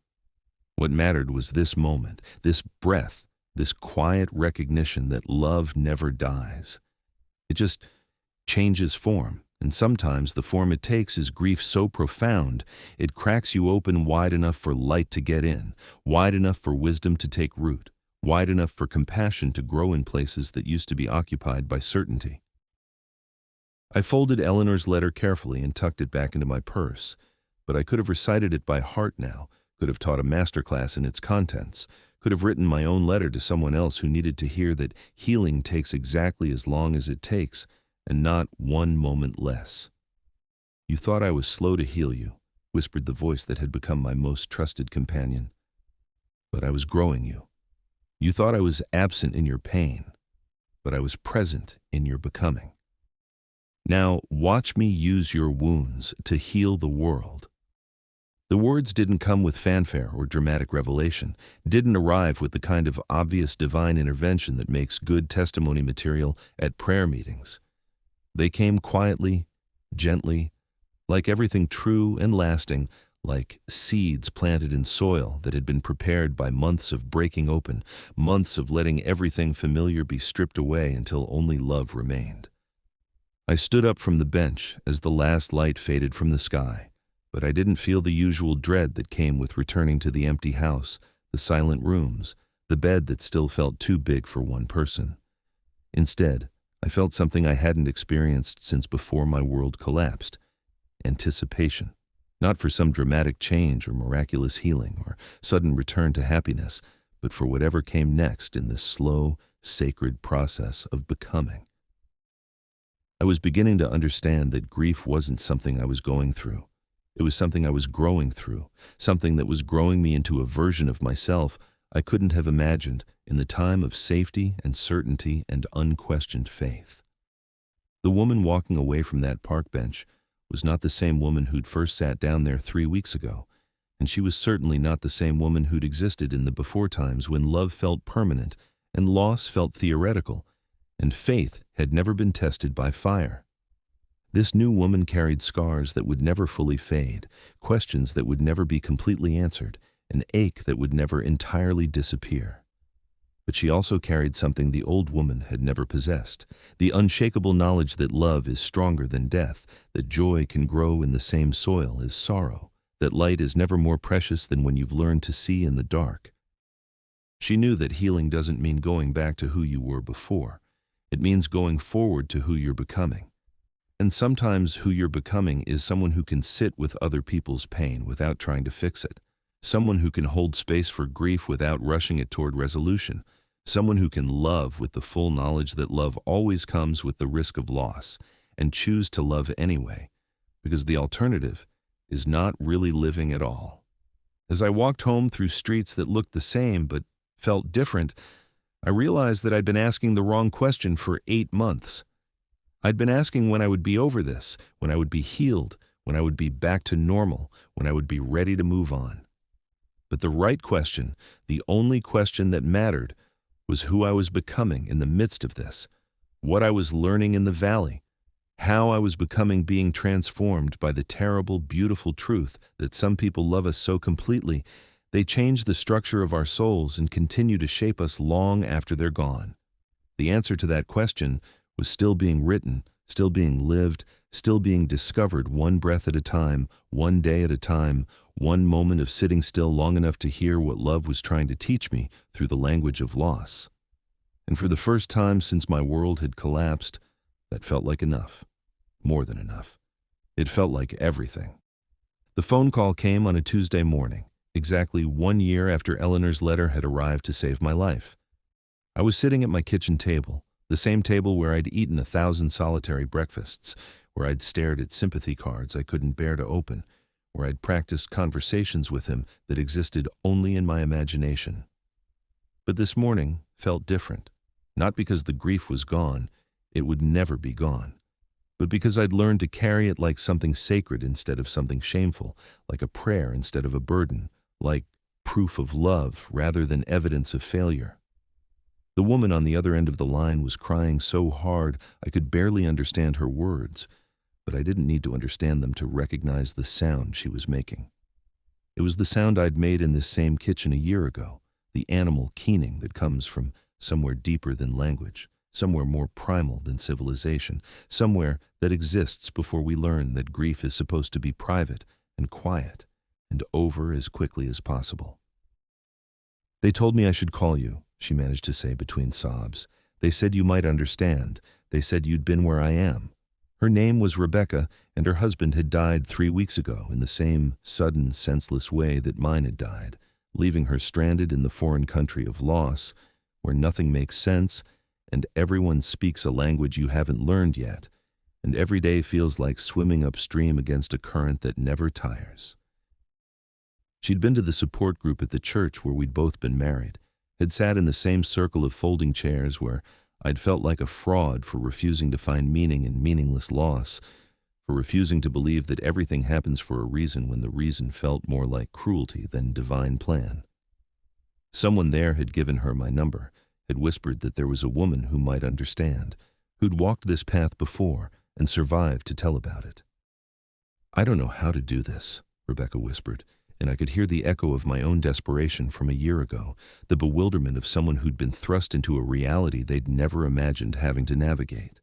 What mattered was this moment, this breath, this quiet recognition that love never dies. It just changes form, and sometimes the form it takes is grief so profound it cracks you open wide enough for light to get in, wide enough for wisdom to take root, wide enough for compassion to grow in places that used to be occupied by certainty. I folded Eleanor's letter carefully and tucked it back into my purse, but I could have recited it by heart now, could have taught a masterclass in its contents, could have written my own letter to someone else who needed to hear that healing takes exactly as long as it takes, and not one moment less. "You thought I was slow to heal you," whispered the voice that had become my most trusted companion. "But I was growing you. You thought I was absent in your pain, but I was present in your becoming. Now watch me use your wounds to heal the world." The words didn't come with fanfare or dramatic revelation, didn't arrive with the kind of obvious divine intervention that makes good testimony material at prayer meetings. They came quietly, gently, like everything true and lasting, like seeds planted in soil that had been prepared by months of breaking open, months of letting everything familiar be stripped away until only love remained. I stood up from the bench as the last light faded from the sky, but I didn't feel the usual dread that came with returning to the empty house, the silent rooms, the bed that still felt too big for one person. Instead, I felt something I hadn't experienced since before my world collapsed: anticipation. Not for some dramatic change or miraculous healing or sudden return to happiness, but for whatever came next in this slow, sacred process of becoming. I was beginning to understand that grief wasn't something I was going through. It was something I was growing through, something that was growing me into a version of myself I couldn't have imagined in the time of safety and certainty and unquestioned faith. The woman walking away from that park bench was not the same woman who'd first sat down there 3 weeks ago, and she was certainly not the same woman who'd existed in the before times when love felt permanent and loss felt theoretical, and faith had never been tested by fire. This new woman carried scars that would never fully fade, questions that would never be completely answered, an ache that would never entirely disappear. But she also carried something the old woman had never possessed, the unshakable knowledge that love is stronger than death, that joy can grow in the same soil as sorrow, that light is never more precious than when you've learned to see in the dark. She knew that healing doesn't mean going back to who you were before. It means going forward to who you're becoming. And sometimes who you're becoming is someone who can sit with other people's pain without trying to fix it, someone who can hold space for grief without rushing it toward resolution, someone who can love with the full knowledge that love always comes with the risk of loss, and choose to love anyway, because the alternative is not really living at all. As I walked home through streets that looked the same but felt different, I realized that I'd been asking the wrong question for 8 months. I'd been asking when I would be over this, when I would be healed, when I would be back to normal, when I would be ready to move on. But the right question, the only question that mattered, was who I was becoming in the midst of this, what I was learning in the valley, how I was becoming, being transformed by the terrible, beautiful truth that some people love us so completely, they change the structure of our souls and continue to shape us long after they're gone. The answer to that question was still being written, still being lived, still being discovered one breath at a time, one day at a time, one moment of sitting still long enough to hear what love was trying to teach me through the language of loss. And for the first time since my world had collapsed, that felt like enough. More than enough. It felt like everything. The phone call came on a Tuesday morning, exactly 1 year after Eleanor's letter had arrived to save my life. I was sitting at my kitchen table, the same table where I'd eaten 1,000 solitary breakfasts, where I'd stared at sympathy cards I couldn't bear to open, where I'd practiced conversations with him that existed only in my imagination. But this morning felt different, not because the grief was gone, it would never be gone, but because I'd learned to carry it like something sacred instead of something shameful, like a prayer instead of a burden, like proof of love rather than evidence of failure. The woman on the other end of the line was crying so hard I could barely understand her words, but I didn't need to understand them to recognize the sound she was making. It was the sound I'd made in this same kitchen a year ago, the animal keening that comes from somewhere deeper than language, somewhere more primal than civilization, somewhere that exists before we learn that grief is supposed to be private and quiet and over as quickly as possible. "They told me I should call you," she managed to say between sobs. They said you might understand. They said you'd been where I am. Her name was Rebecca, and her husband had died 3 weeks ago in the same sudden, senseless way that mine had died, leaving her stranded in the foreign country of loss, where nothing makes sense, and everyone speaks a language you haven't learned yet, and every day feels like swimming upstream against a current that never tires. She'd been to the support group at the church where we'd both been married, had sat in the same circle of folding chairs where I'd felt like a fraud for refusing to find meaning in meaningless loss, for refusing to believe that everything happens for a reason when the reason felt more like cruelty than divine plan. Someone there had given her my number, had whispered that there was a woman who might understand, who'd walked this path before and survived to tell about it. I don't know how to do this, Rebecca whispered, and I could hear the echo of my own desperation from a year ago, the bewilderment of someone who'd been thrust into a reality they'd never imagined having to navigate.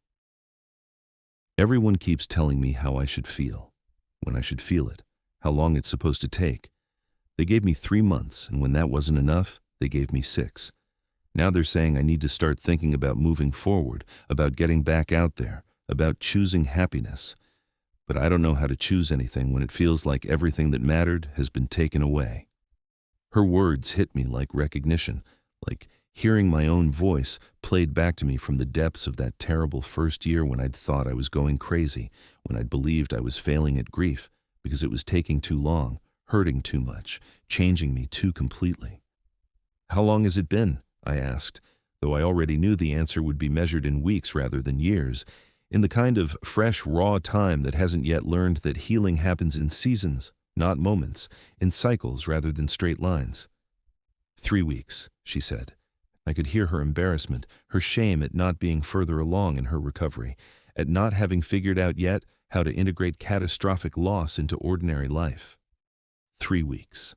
Everyone keeps telling me how I should feel, when I should feel it, how long it's supposed to take. They gave me 3 months, and when that wasn't enough, they gave me 6. Now they're saying I need to start thinking about moving forward, about getting back out there, about choosing happiness. But I don't know how to choose anything when it feels like everything that mattered has been taken away. Her words hit me like recognition, like hearing my own voice played back to me from the depths of that terrible first year when I'd thought I was going crazy, when I'd believed I was failing at grief because it was taking too long, hurting too much, changing me too completely. How long has it been? I asked, though I already knew the answer would be measured in weeks rather than years, in the kind of fresh, raw time that hasn't yet learned that healing happens in seasons, not moments, in cycles rather than straight lines. 3 weeks, she said. I could hear her embarrassment, her shame at not being further along in her recovery, at not having figured out yet how to integrate catastrophic loss into ordinary life. 3 weeks.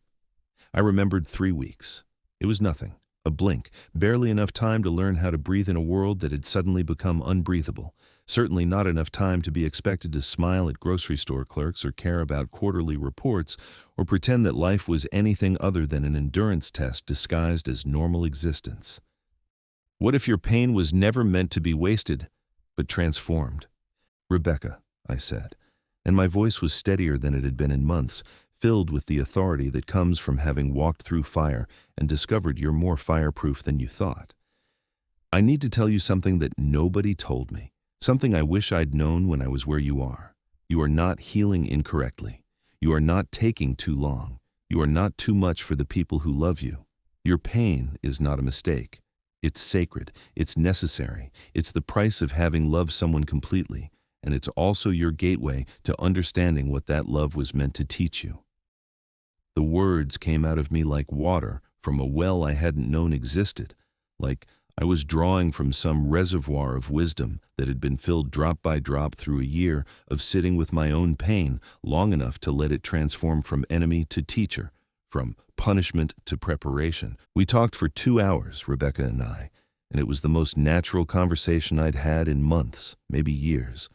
I remembered 3 weeks. It was nothing, a blink, barely enough time to learn how to breathe in a world that had suddenly become unbreathable. Certainly not enough time to be expected to smile at grocery store clerks or care about quarterly reports or pretend that life was anything other than an endurance test disguised as normal existence. What if your pain was never meant to be wasted, but transformed? Rebecca, I said, and my voice was steadier than it had been in months, filled with the authority that comes from having walked through fire and discovered you're more fireproof than you thought. I need to tell you something that nobody told me. Something I wish I'd known when I was where you are. You are not healing incorrectly. You are not taking too long. You are not too much for the people who love you. Your pain is not a mistake. It's sacred. It's necessary. It's the price of having loved someone completely, and it's also your gateway to understanding what that love was meant to teach you. The words came out of me like water from a well I hadn't known existed, like I was drawing from some reservoir of wisdom that had been filled drop by drop through a year of sitting with my own pain long enough to let it transform from enemy to teacher, from punishment to preparation. We talked for 2 hours, Rebecca and I, and it was the most natural conversation I'd had in months, maybe years.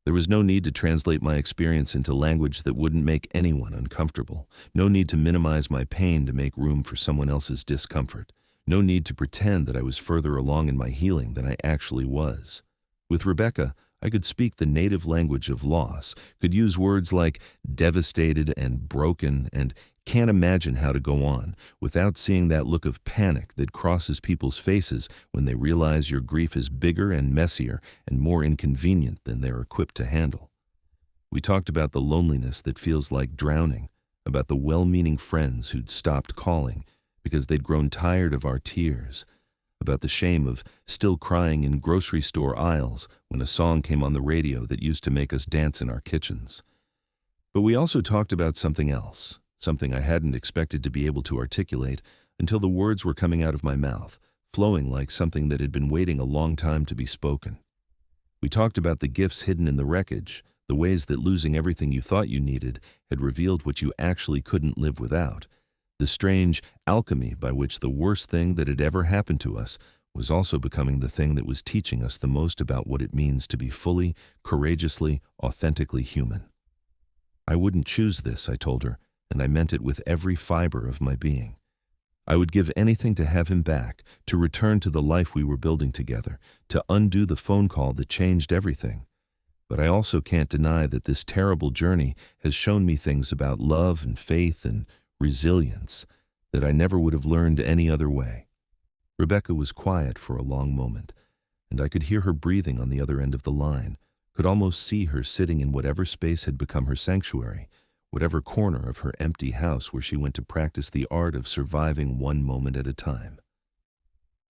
There was no need to translate my experience into language that wouldn't make anyone uncomfortable, no need to minimize my pain to make room for someone else's discomfort. No need to pretend that I was further along in my healing than I actually was. With Rebecca, I could speak the native language of loss, could use words like devastated and broken and can't imagine how to go on without seeing that look of panic that crosses people's faces when they realize your grief is bigger and messier and more inconvenient than they're equipped to handle. We talked about the loneliness that feels like drowning, about the well-meaning friends who'd stopped calling, because they'd grown tired of our tears, about the shame of still crying in grocery store aisles when a song came on the radio that used to make us dance in our kitchens. But we also talked about something else, something I hadn't expected to be able to articulate until the words were coming out of my mouth, flowing like something that had been waiting a long time to be spoken. We talked about the gifts hidden in the wreckage, the ways that losing everything you thought you needed had revealed what you actually couldn't live without, the strange alchemy by which the worst thing that had ever happened to us was also becoming the thing that was teaching us the most about what it means to be fully, courageously, authentically human. I wouldn't choose this, I told her, and I meant it with every fiber of my being. I would give anything to have him back, to return to the life we were building together, to undo the phone call that changed everything. But I also can't deny that this terrible journey has shown me things about love and faith and resilience that I never would have learned any other way. Rebecca was quiet for a long moment, and I could hear her breathing on the other end of the line, could almost see her sitting in whatever space had become her sanctuary, whatever corner of her empty house where she went to practice the art of surviving one moment at a time.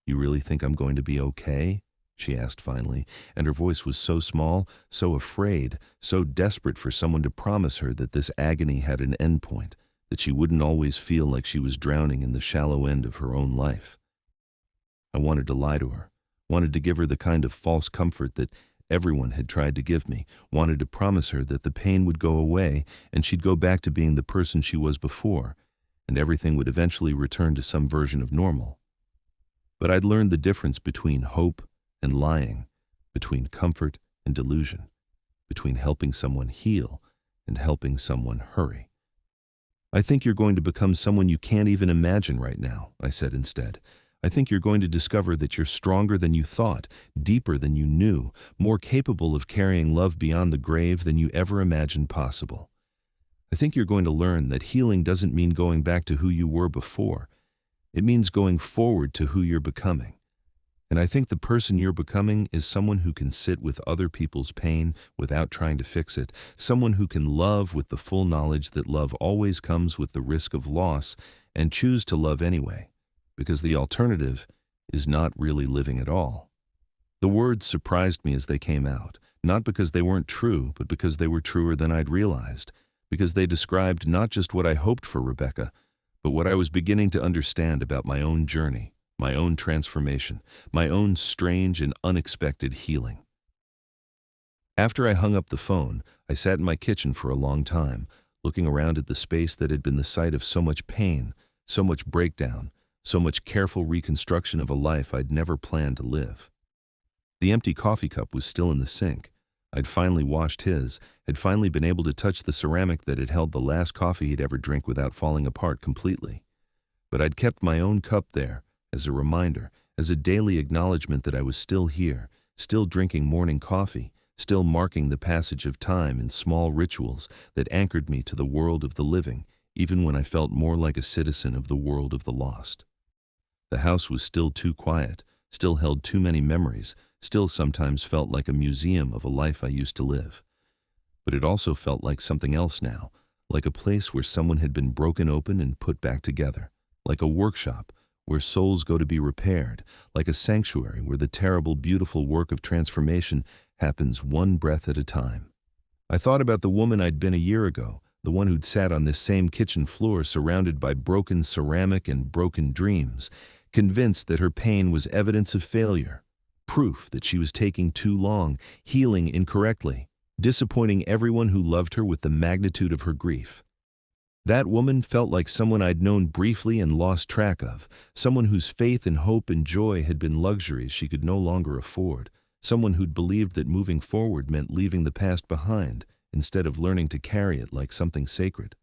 "You really think I'm going to be okay?" she asked finally, and her voice was so small, so afraid, so desperate for someone to promise her that this agony had an endpoint, that she wouldn't always feel like she was drowning in the shallow end of her own life. I wanted to lie to her, wanted to give her the kind of false comfort that everyone had tried to give me, wanted to promise her that the pain would go away and she'd go back to being the person she was before, and everything would eventually return to some version of normal. But I'd learned the difference between hope and lying, between comfort and delusion, between helping someone heal and helping someone hurry. "I think you're going to become someone you can't even imagine right now," I said instead. "I think you're going to discover that you're stronger than you thought, deeper than you knew, more capable of carrying love beyond the grave than you ever imagined possible. I think you're going to learn that healing doesn't mean going back to who you were before. It means going forward to who you're becoming. And I think the person you're becoming is someone who can sit with other people's pain without trying to fix it, someone who can love with the full knowledge that love always comes with the risk of loss, and choose to love anyway, because the alternative is not really living at all." The words surprised me as they came out, not because they weren't true, but because they were truer than I'd realized, because they described not just what I hoped for Rebecca, but what I was beginning to understand about my own journey, my own transformation, my own strange and unexpected healing. After I hung up the phone, I sat in my kitchen for a long time, looking around at the space that had been the site of so much pain, so much breakdown, so much careful reconstruction of a life I'd never planned to live. The empty coffee cup was still in the sink. I'd finally washed his, had finally been able to touch the ceramic that had held the last coffee he'd ever drink without falling apart completely. But I'd kept my own cup there, as a reminder, as a daily acknowledgement that I was still here, still drinking morning coffee, still marking the passage of time in small rituals that anchored me to the world of the living, even when I felt more like a citizen of the world of the lost. The house was still too quiet, still held too many memories, still sometimes felt like a museum of a life I used to live. But it also felt like something else now, like a place where someone had been broken open and put back together, like a workshop where souls go to be repaired, like a sanctuary where the terrible, beautiful work of transformation happens one breath at a time. I thought about the woman I'd been a year ago, the one who'd sat on this same kitchen floor surrounded by broken ceramic and broken dreams, convinced that her pain was evidence of failure, proof that she was taking too long, healing incorrectly, disappointing everyone who loved her with the magnitude of her grief. That woman felt like someone I'd known briefly and lost track of, someone whose faith and hope and joy had been luxuries she could no longer afford, someone who'd believed that moving forward meant leaving the past behind, instead of learning to carry it like something sacred.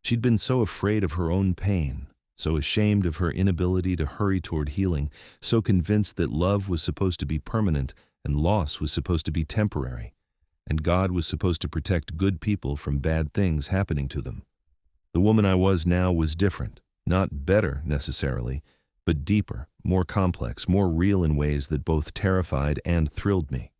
She'd been so afraid of her own pain, so ashamed of her inability to hurry toward healing, so convinced that love was supposed to be permanent and loss was supposed to be temporary, and God was supposed to protect good people from bad things happening to them. The woman I was now was different, not better necessarily, but deeper, more complex, more real in ways that both terrified and thrilled me.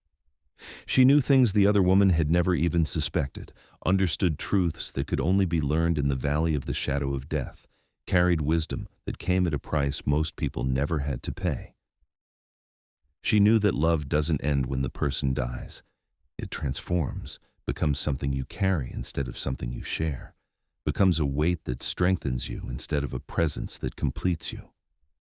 She knew things the other woman had never even suspected, understood truths that could only be learned in the valley of the shadow of death, carried wisdom that came at a price most people never had to pay. She knew that love doesn't end when the person dies. It transforms, becomes something you carry instead of something you share, becomes a weight that strengthens you instead of a presence that completes you.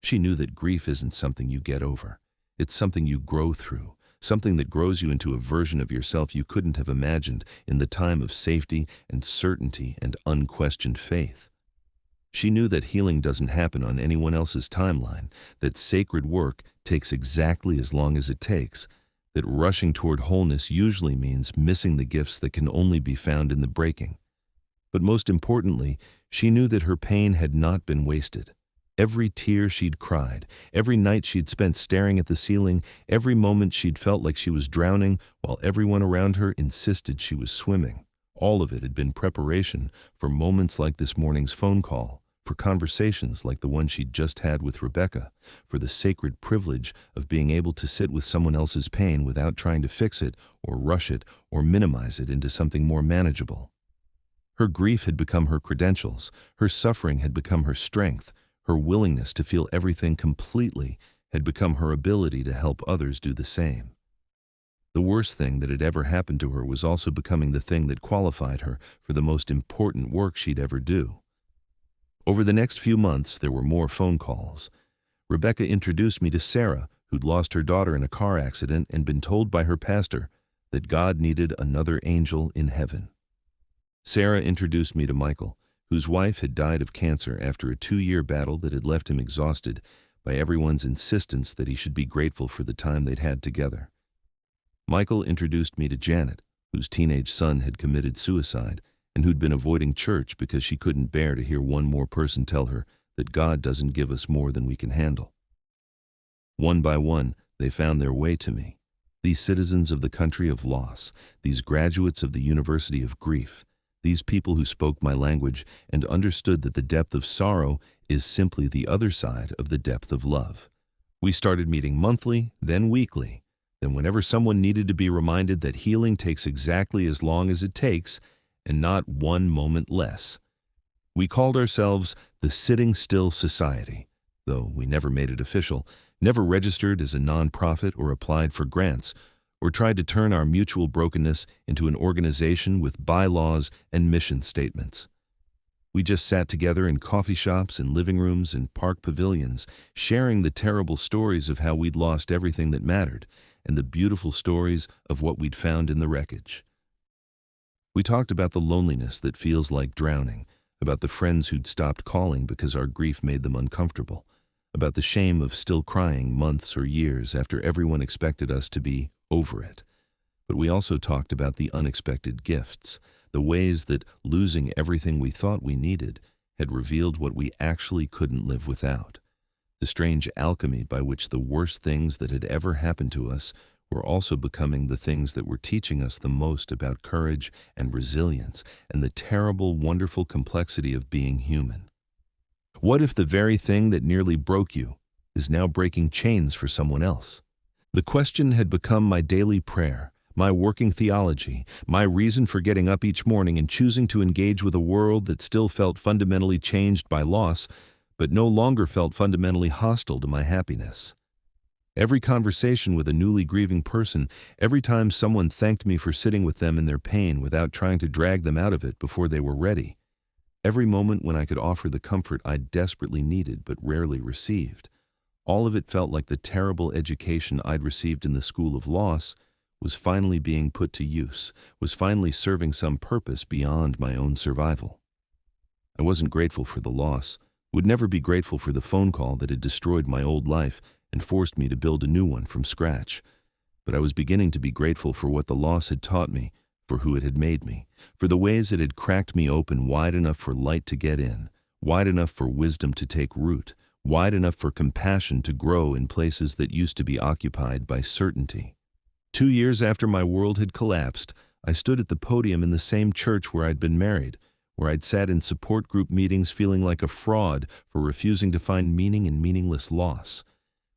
She knew that grief isn't something you get over. It's something you grow through, something that grows you into a version of yourself you couldn't have imagined in the time of safety and certainty and unquestioned faith. She knew that healing doesn't happen on anyone else's timeline, that sacred work takes exactly as long as it takes, that rushing toward wholeness usually means missing the gifts that can only be found in the breaking. But most importantly, she knew that her pain had not been wasted. Every tear she'd cried, every night she'd spent staring at the ceiling, every moment she'd felt like she was drowning while everyone around her insisted she was swimming. All of it had been preparation for moments like this morning's phone call, for conversations like the one she'd just had with Rebecca, for the sacred privilege of being able to sit with someone else's pain without trying to fix it or rush it or minimize it into something more manageable. Her grief had become her credentials, her suffering had become her strength, her willingness to feel everything completely had become her ability to help others do the same. The worst thing that had ever happened to her was also becoming the thing that qualified her for the most important work she'd ever do. Over the next few months, there were more phone calls. Rebecca introduced me to Sarah, who'd lost her daughter in a car accident and been told by her pastor that God needed another angel in heaven. Sarah introduced me to Michael, whose wife had died of cancer after a 2-year battle that had left him exhausted by everyone's insistence that he should be grateful for the time they'd had together. Michael introduced me to Janet, whose teenage son had committed suicide and who'd been avoiding church because she couldn't bear to hear one more person tell her that God doesn't give us more than we can handle. One by one, they found their way to me. These citizens of the country of loss, these graduates of the University of Grief, these people who spoke my language and understood that the depth of sorrow is simply the other side of the depth of love. We started meeting monthly, then weekly. Then whenever someone needed to be reminded that healing takes exactly as long as it takes, and not one moment less. We called ourselves the Sitting Still Society, though we never made it official, never registered as a non-profit or applied for grants, or tried to turn our mutual brokenness into an organization with bylaws and mission statements. We just sat together in coffee shops and living rooms and park pavilions, sharing the terrible stories of how we'd lost everything that mattered, and the beautiful stories of what we'd found in the wreckage. We talked about the loneliness that feels like drowning, about the friends who'd stopped calling because our grief made them uncomfortable, about the shame of still crying months or years after everyone expected us to be over it. But we also talked about the unexpected gifts, the ways that losing everything we thought we needed had revealed what we actually couldn't live without, the strange alchemy by which the worst things that had ever happened to us were also becoming the things that were teaching us the most about courage and resilience and the terrible, wonderful complexity of being human. What if the very thing that nearly broke you is now breaking chains for someone else? The question had become my daily prayer, my working theology, my reason for getting up each morning and choosing to engage with a world that still felt fundamentally changed by loss, but no longer felt fundamentally hostile to my happiness. Every conversation with a newly grieving person, every time someone thanked me for sitting with them in their pain without trying to drag them out of it before they were ready, every moment when I could offer the comfort I desperately needed but rarely received, all of it felt like the terrible education I'd received in the school of loss was finally being put to use, was finally serving some purpose beyond my own survival. I wasn't grateful for the loss, would never be grateful for the phone call that had destroyed my old life and forced me to build a new one from scratch. But I was beginning to be grateful for what the loss had taught me, for who it had made me, for the ways it had cracked me open wide enough for light to get in, wide enough for wisdom to take root, wide enough for compassion to grow in places that used to be occupied by certainty. 2 years after my world had collapsed, I stood at the podium in the same church where I'd been married, where I'd sat in support group meetings feeling like a fraud for refusing to find meaning in meaningless loss,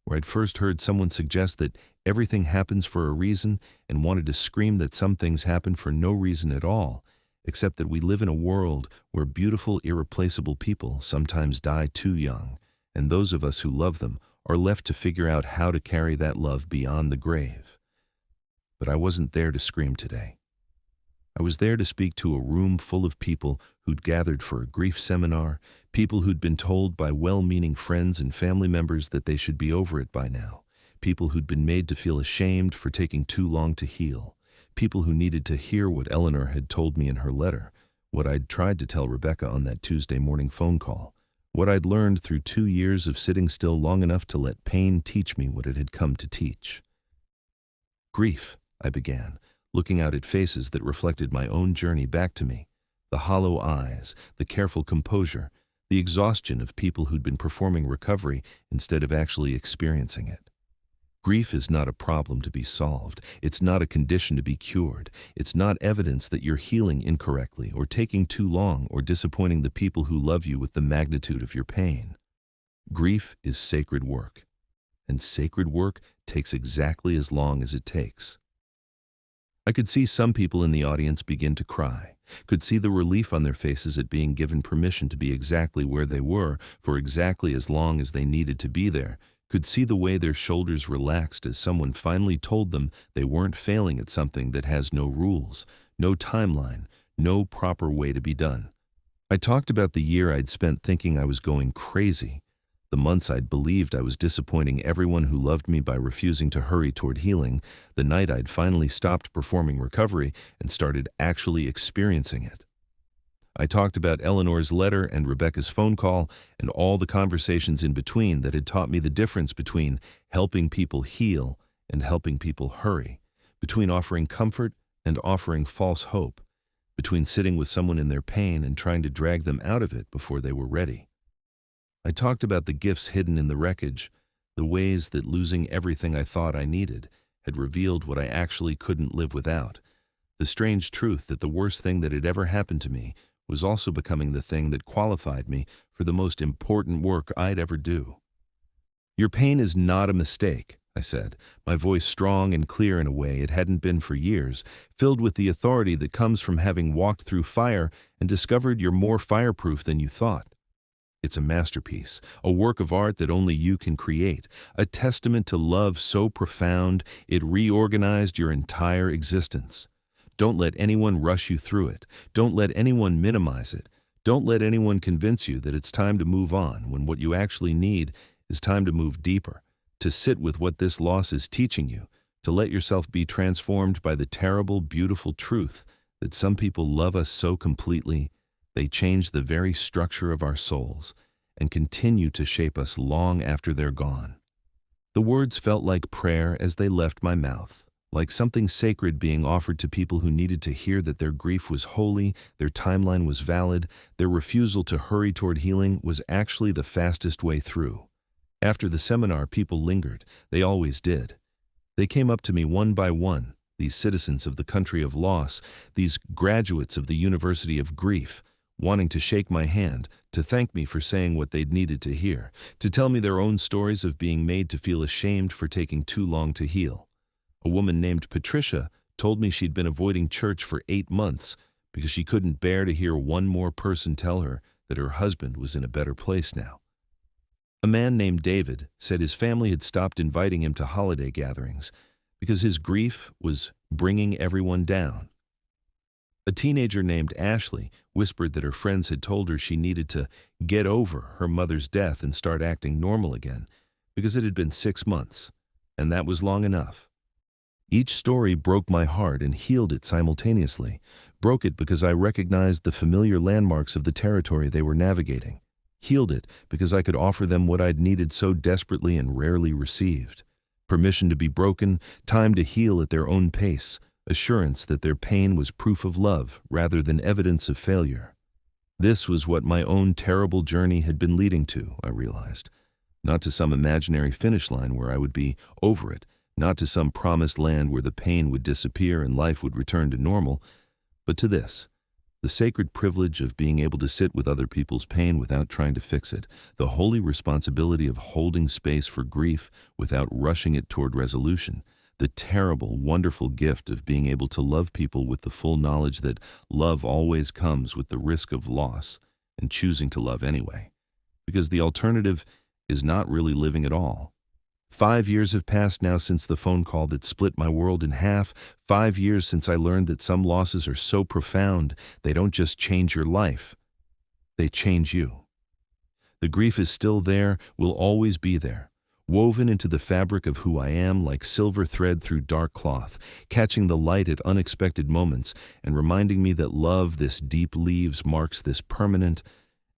where I'd first heard someone suggest that everything happens for a reason and wanted to scream that some things happen for no reason at all, except that we live in a world where beautiful, irreplaceable people sometimes die too young, and those of us who love them are left to figure out how to carry that love beyond the grave. But I wasn't there to scream today. I was there to speak to a room full of people who'd gathered for a grief seminar, people who'd been told by well-meaning friends and family members that they should be over it by now, people who'd been made to feel ashamed for taking too long to heal, people who needed to hear what Eleanor had told me in her letter, what I'd tried to tell Rebecca on that Tuesday morning phone call, what I'd learned through 2 years of sitting still long enough to let pain teach me what it had come to teach. Grief, I began, looking out at faces that reflected my own journey back to me, the hollow eyes, the careful composure, the exhaustion of people who'd been performing recovery instead of actually experiencing it. Grief is not a problem to be solved. It's not a condition to be cured. It's not evidence that you're healing incorrectly or taking too long or disappointing the people who love you with the magnitude of your pain. Grief is sacred work, and sacred work takes exactly as long as it takes. I could see some people in the audience begin to cry, could see the relief on their faces at being given permission to be exactly where they were for exactly as long as they needed to be there, could see the way their shoulders relaxed as someone finally told them they weren't failing at something that has no rules, no timeline, no proper way to be done. I talked about the year I'd spent thinking I was going crazy, the months I'd believed I was disappointing everyone who loved me by refusing to hurry toward healing, the night I'd finally stopped performing recovery and started actually experiencing it. I talked about Eleanor's letter and Rebecca's phone call and all the conversations in between that had taught me the difference between helping people heal and helping people hurry, between offering comfort and offering false hope, between sitting with someone in their pain and trying to drag them out of it before they were ready. I talked about the gifts hidden in the wreckage, the ways that losing everything I thought I needed had revealed what I actually couldn't live without, the strange truth that the worst thing that had ever happened to me was also becoming the thing that qualified me for the most important work I'd ever do. Your pain is not a mistake, I said, my voice strong and clear in a way it hadn't been for years, filled with the authority that comes from having walked through fire and discovered you're more fireproof than you thought. It's a masterpiece, a work of art that only you can create, a testament to love so profound it reorganized your entire existence. Don't let anyone rush you through it. Don't let anyone minimize it. Don't let anyone convince you that it's time to move on when what you actually need is time to move deeper, to sit with what this loss is teaching you, to let yourself be transformed by the terrible, beautiful truth that some people love us so completely, they change the very structure of our souls and continue to shape us long after they're gone. The words felt like prayer as they left my mouth, like something sacred being offered to people who needed to hear that their grief was holy, their timeline was valid, their refusal to hurry toward healing was actually the fastest way through. After the seminar, people lingered. They always did. They came up to me one by one, these citizens of the country of loss, these graduates of the University of Grief, wanting to shake my hand, to thank me for saying what they'd needed to hear, to tell me their own stories of being made to feel ashamed for taking too long to heal. A woman named Patricia told me she'd been avoiding church for 8 months because she couldn't bear to hear one more person tell her that her husband was in a better place now. A man named David said his family had stopped inviting him to holiday gatherings because his grief was bringing everyone down. A teenager named Ashley whispered that her friends had told her she needed to get over her mother's death and start acting normal again because it had been 6 months, and that was long enough. Each story broke my heart and healed it simultaneously, broke it because I recognized the familiar landmarks of the territory they were navigating, healed it because I could offer them what I'd needed so desperately and rarely received: permission to be broken, time to heal at their own pace, assurance that their pain was proof of love rather than evidence of failure. This was what my own terrible journey had been leading to, I realized. Not to some imaginary finish line where I would be over it, not to some promised land where the pain would disappear and life would return to normal, but to this, the sacred privilege of being able to sit with other people's pain without trying to fix it, the holy responsibility of holding space for grief without rushing it toward resolution, the terrible, wonderful gift of being able to love people with the full knowledge that love always comes with the risk of loss and choosing to love anyway, because the alternative is not really living at all. 5 years have passed now since the phone call that split my world in half. 5 years since I learned that some losses are so profound, they don't just change your life, they change you. The grief is still there, will always be there, woven into the fabric of who I am like silver thread through dark cloth, catching the light at unexpected moments and reminding me that love this deep leaves marks this permanent,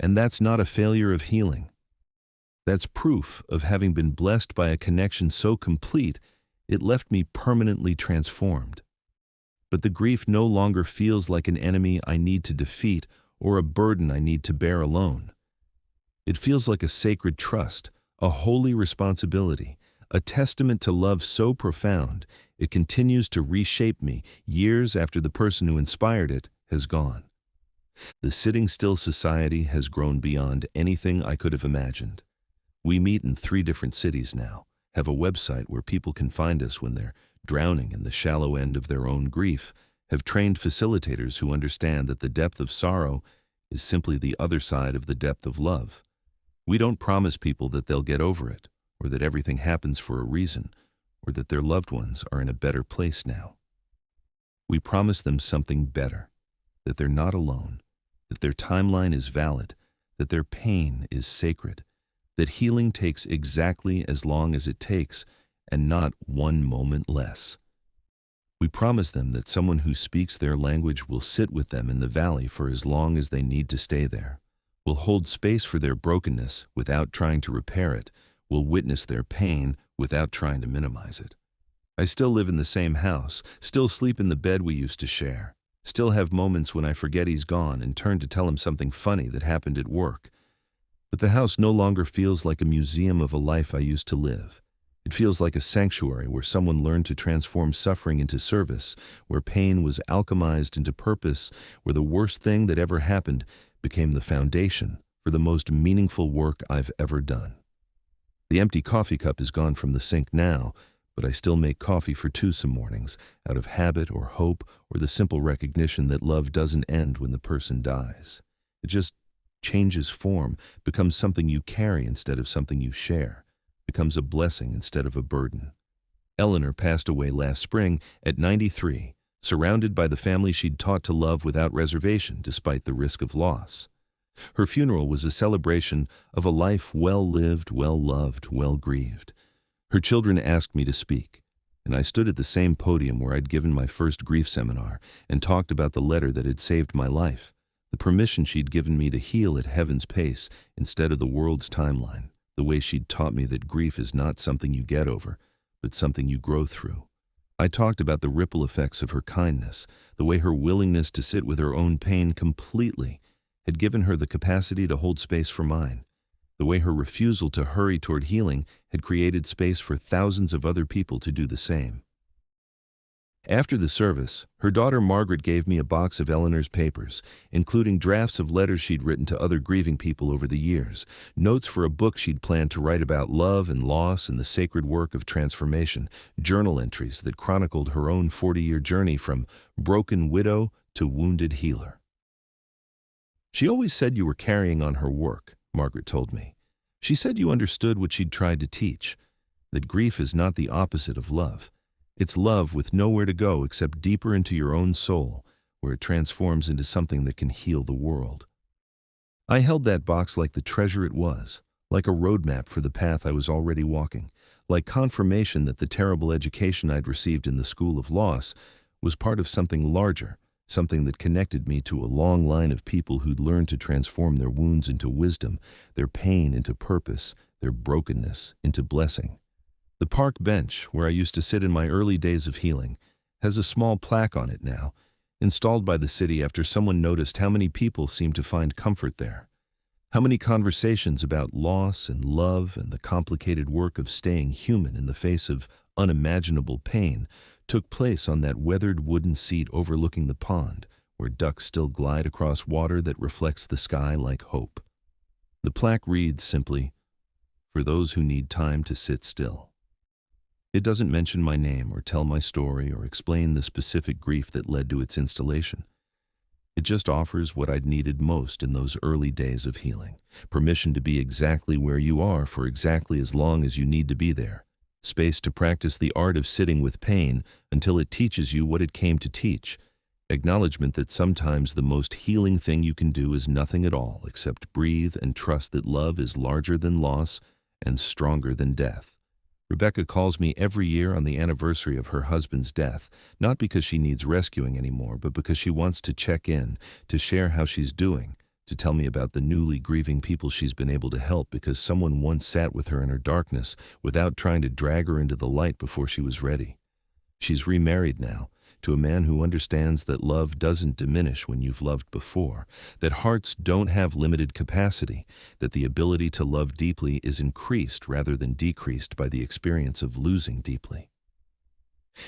and that's not a failure of healing. That's proof of having been blessed by a connection so complete it left me permanently transformed. But the grief no longer feels like an enemy I need to defeat or a burden I need to bear alone. It feels like a sacred trust, a holy responsibility, a testament to love so profound it continues to reshape me years after the person who inspired it has gone. The Sitting Still Society has grown beyond anything I could have imagined. We meet in 3 different cities now, have a website where people can find us when they're drowning in the shallow end of their own grief, have trained facilitators who understand that the depth of sorrow is simply the other side of the depth of love. We don't promise people that they'll get over it, or that everything happens for a reason, or that their loved ones are in a better place now. We promise them something better, that they're not alone, that their timeline is valid, that their pain is sacred, that healing takes exactly as long as it takes and not one moment less. We promise them that someone who speaks their language will sit with them in the valley for as long as they need to stay there, will hold space for their brokenness without trying to repair it, will witness their pain without trying to minimize it. I still live in the same house, still sleep in the bed we used to share, still have moments when I forget he's gone and turn to tell him something funny that happened at work. But the house no longer feels like a museum of a life I used to live. It feels like a sanctuary where someone learned to transform suffering into service, where pain was alchemized into purpose, where the worst thing that ever happened became the foundation for the most meaningful work I've ever done. The empty coffee cup is gone from the sink now, but I still make coffee for 2 some mornings, out of habit or hope or the simple recognition that love doesn't end when the person dies. It just changes form, becomes something you carry instead of something you share, becomes a blessing instead of a burden. Eleanor passed away last spring at 93, surrounded by the family she'd taught to love without reservation despite the risk of loss. Her funeral was a celebration of a life well lived, well loved, well grieved. Her children asked me to speak, and I stood at the same podium where I'd given my first grief seminar and talked about the letter that had saved my life, the permission she'd given me to heal at heaven's pace instead of the world's timeline, the way she'd taught me that grief is not something you get over, but something you grow through. I talked about the ripple effects of her kindness, the way her willingness to sit with her own pain completely had given her the capacity to hold space for mine, the way her refusal to hurry toward healing had created space for thousands of other people to do the same. After the service, her daughter Margaret gave me a box of Eleanor's papers, including drafts of letters she'd written to other grieving people over the years, notes for a book she'd planned to write about love and loss and the sacred work of transformation, journal entries that chronicled her own 40-year journey from broken widow to wounded healer. "She always said you were carrying on her work," Margaret told me. "She said you understood what she'd tried to teach, that grief is not the opposite of love. It's love with nowhere to go except deeper into your own soul, where it transforms into something that can heal the world." I held that box like the treasure it was, like a roadmap for the path I was already walking, like confirmation that the terrible education I'd received in the school of loss was part of something larger, something that connected me to a long line of people who'd learned to transform their wounds into wisdom, their pain into purpose, their brokenness into blessing. The park bench, where I used to sit in my early days of healing, has a small plaque on it now, installed by the city after someone noticed how many people seemed to find comfort there. How many conversations about loss and love and the complicated work of staying human in the face of unimaginable pain took place on that weathered wooden seat overlooking the pond, where ducks still glide across water that reflects the sky like hope. The plaque reads simply, "For those who need time to sit still." It doesn't mention my name or tell my story or explain the specific grief that led to its installation. It just offers what I'd needed most in those early days of healing: permission to be exactly where you are for exactly as long as you need to be there, space to practice the art of sitting with pain until it teaches you what it came to teach, acknowledgement that sometimes the most healing thing you can do is nothing at all except breathe and trust that love is larger than loss and stronger than death. Rebecca calls me every year on the anniversary of her husband's death, not because she needs rescuing anymore, but because she wants to check in, to share how she's doing, to tell me about the newly grieving people she's been able to help because someone once sat with her in her darkness without trying to drag her into the light before she was ready. She's remarried now, to a man who understands that love doesn't diminish when you've loved before, that hearts don't have limited capacity, that the ability to love deeply is increased rather than decreased by the experience of losing deeply.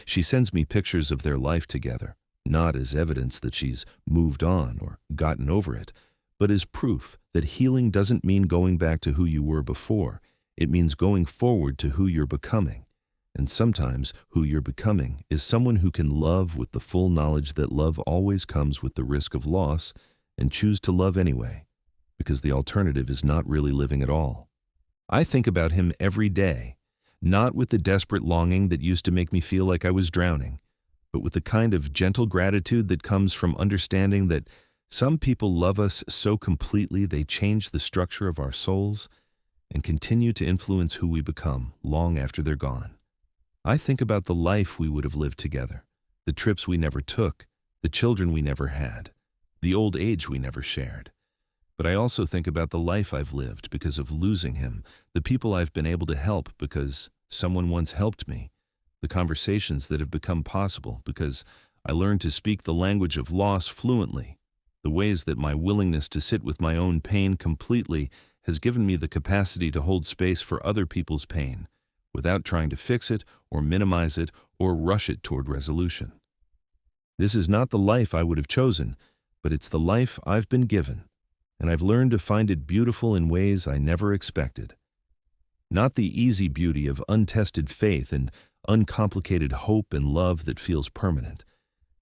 She sends me pictures of their life together, not as evidence that she's moved on or gotten over it, but as proof that healing doesn't mean going back to who you were before. It means going forward to who you're becoming. And sometimes who you're becoming is someone who can love with the full knowledge that love always comes with the risk of loss, and choose to love anyway, because the alternative is not really living at all. I think about him every day, not with the desperate longing that used to make me feel like I was drowning, but with the kind of gentle gratitude that comes from understanding that some people love us so completely they change the structure of our souls and continue to influence who we become long after they're gone. I think about the life we would have lived together, the trips we never took, the children we never had, the old age we never shared. But I also think about the life I've lived because of losing him, the people I've been able to help because someone once helped me, the conversations that have become possible because I learned to speak the language of loss fluently, the ways that my willingness to sit with my own pain completely has given me the capacity to hold space for other people's pain, without trying to fix it or minimize it or rush it toward resolution. This is not the life I would have chosen, but it's the life I've been given, and I've learned to find it beautiful in ways I never expected. Not the easy beauty of untested faith and uncomplicated hope and love that feels permanent,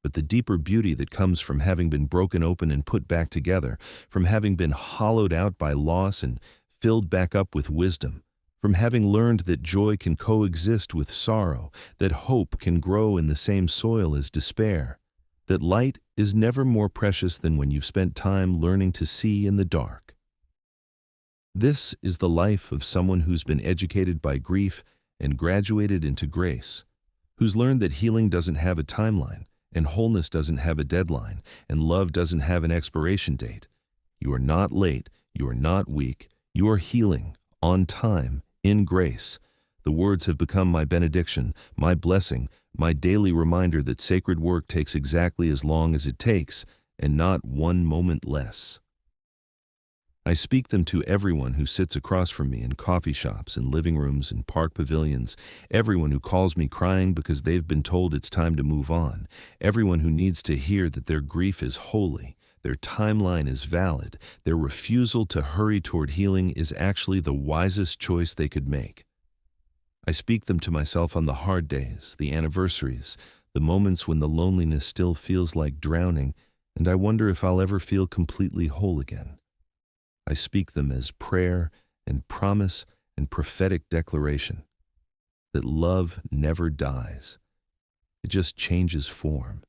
but the deeper beauty that comes from having been broken open and put back together, from having been hollowed out by loss and filled back up with wisdom, from having learned that joy can coexist with sorrow, that hope can grow in the same soil as despair, that light is never more precious than when you've spent time learning to see in the dark. This is the life of someone who's been educated by grief and graduated into grace, who's learned that healing doesn't have a timeline, and wholeness doesn't have a deadline, and love doesn't have an expiration date. You are not late, you are not weak, you are healing, on time, in grace. The words have become my benediction, my blessing, my daily reminder that sacred work takes exactly as long as it takes, and not one moment less. I speak them to everyone who sits across from me in coffee shops and living rooms and park pavilions, everyone who calls me crying because they've been told it's time to move on, everyone who needs to hear that their grief is holy, their timeline is valid, their refusal to hurry toward healing is actually the wisest choice they could make. I speak them to myself on the hard days, the anniversaries, the moments when the loneliness still feels like drowning, and I wonder if I'll ever feel completely whole again. I speak them as prayer and promise and prophetic declaration that love never dies. It just changes form.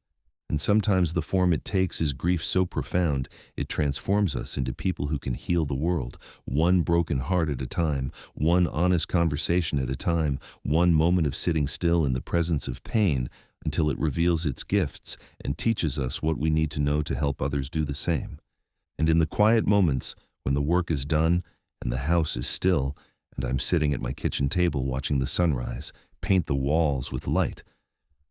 And sometimes the form it takes is grief so profound it transforms us into people who can heal the world, one broken heart at a time, one honest conversation at a time, one moment of sitting still in the presence of pain until it reveals its gifts and teaches us what we need to know to help others do the same. And in the quiet moments, when the work is done and the house is still, and I'm sitting at my kitchen table watching the sunrise paint the walls with light,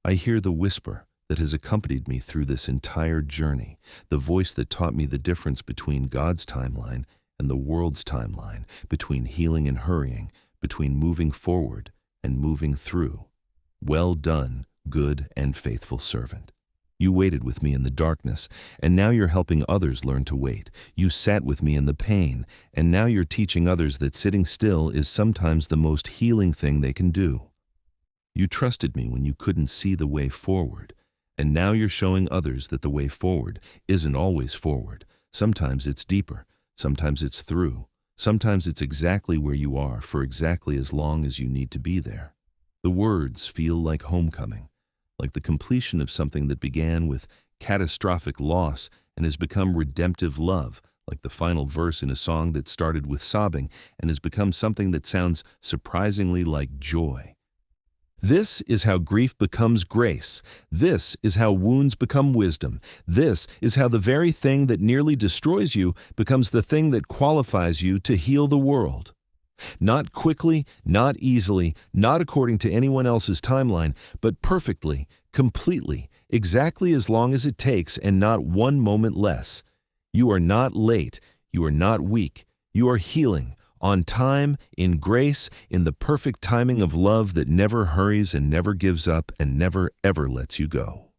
I hear the whisper that has accompanied me through this entire journey, the voice that taught me the difference between God's timeline and the world's timeline, between healing and hurrying, between moving forward and moving through. Well done, good and faithful servant. You waited with me in the darkness, and now you're helping others learn to wait. You sat with me in the pain, and now you're teaching others that sitting still is sometimes the most healing thing they can do. You trusted me when you couldn't see the way forward, and now you're showing others that the way forward isn't always forward. Sometimes it's deeper, sometimes it's through, sometimes it's exactly where you are for exactly as long as you need to be there. The words feel like homecoming, like the completion of something that began with catastrophic loss and has become redemptive love, like the final verse in a song that started with sobbing and has become something that sounds surprisingly like joy. This is how grief becomes grace. This is how wounds become wisdom. This is how the very thing that nearly destroys you becomes the thing that qualifies you to heal the world. Not quickly, not easily, not according to anyone else's timeline, but perfectly, completely, exactly as long as it takes and not one moment less. You are not late. You are not weak. You are healing, on time, in grace, in the perfect timing of love that never hurries and never gives up and never ever lets you go.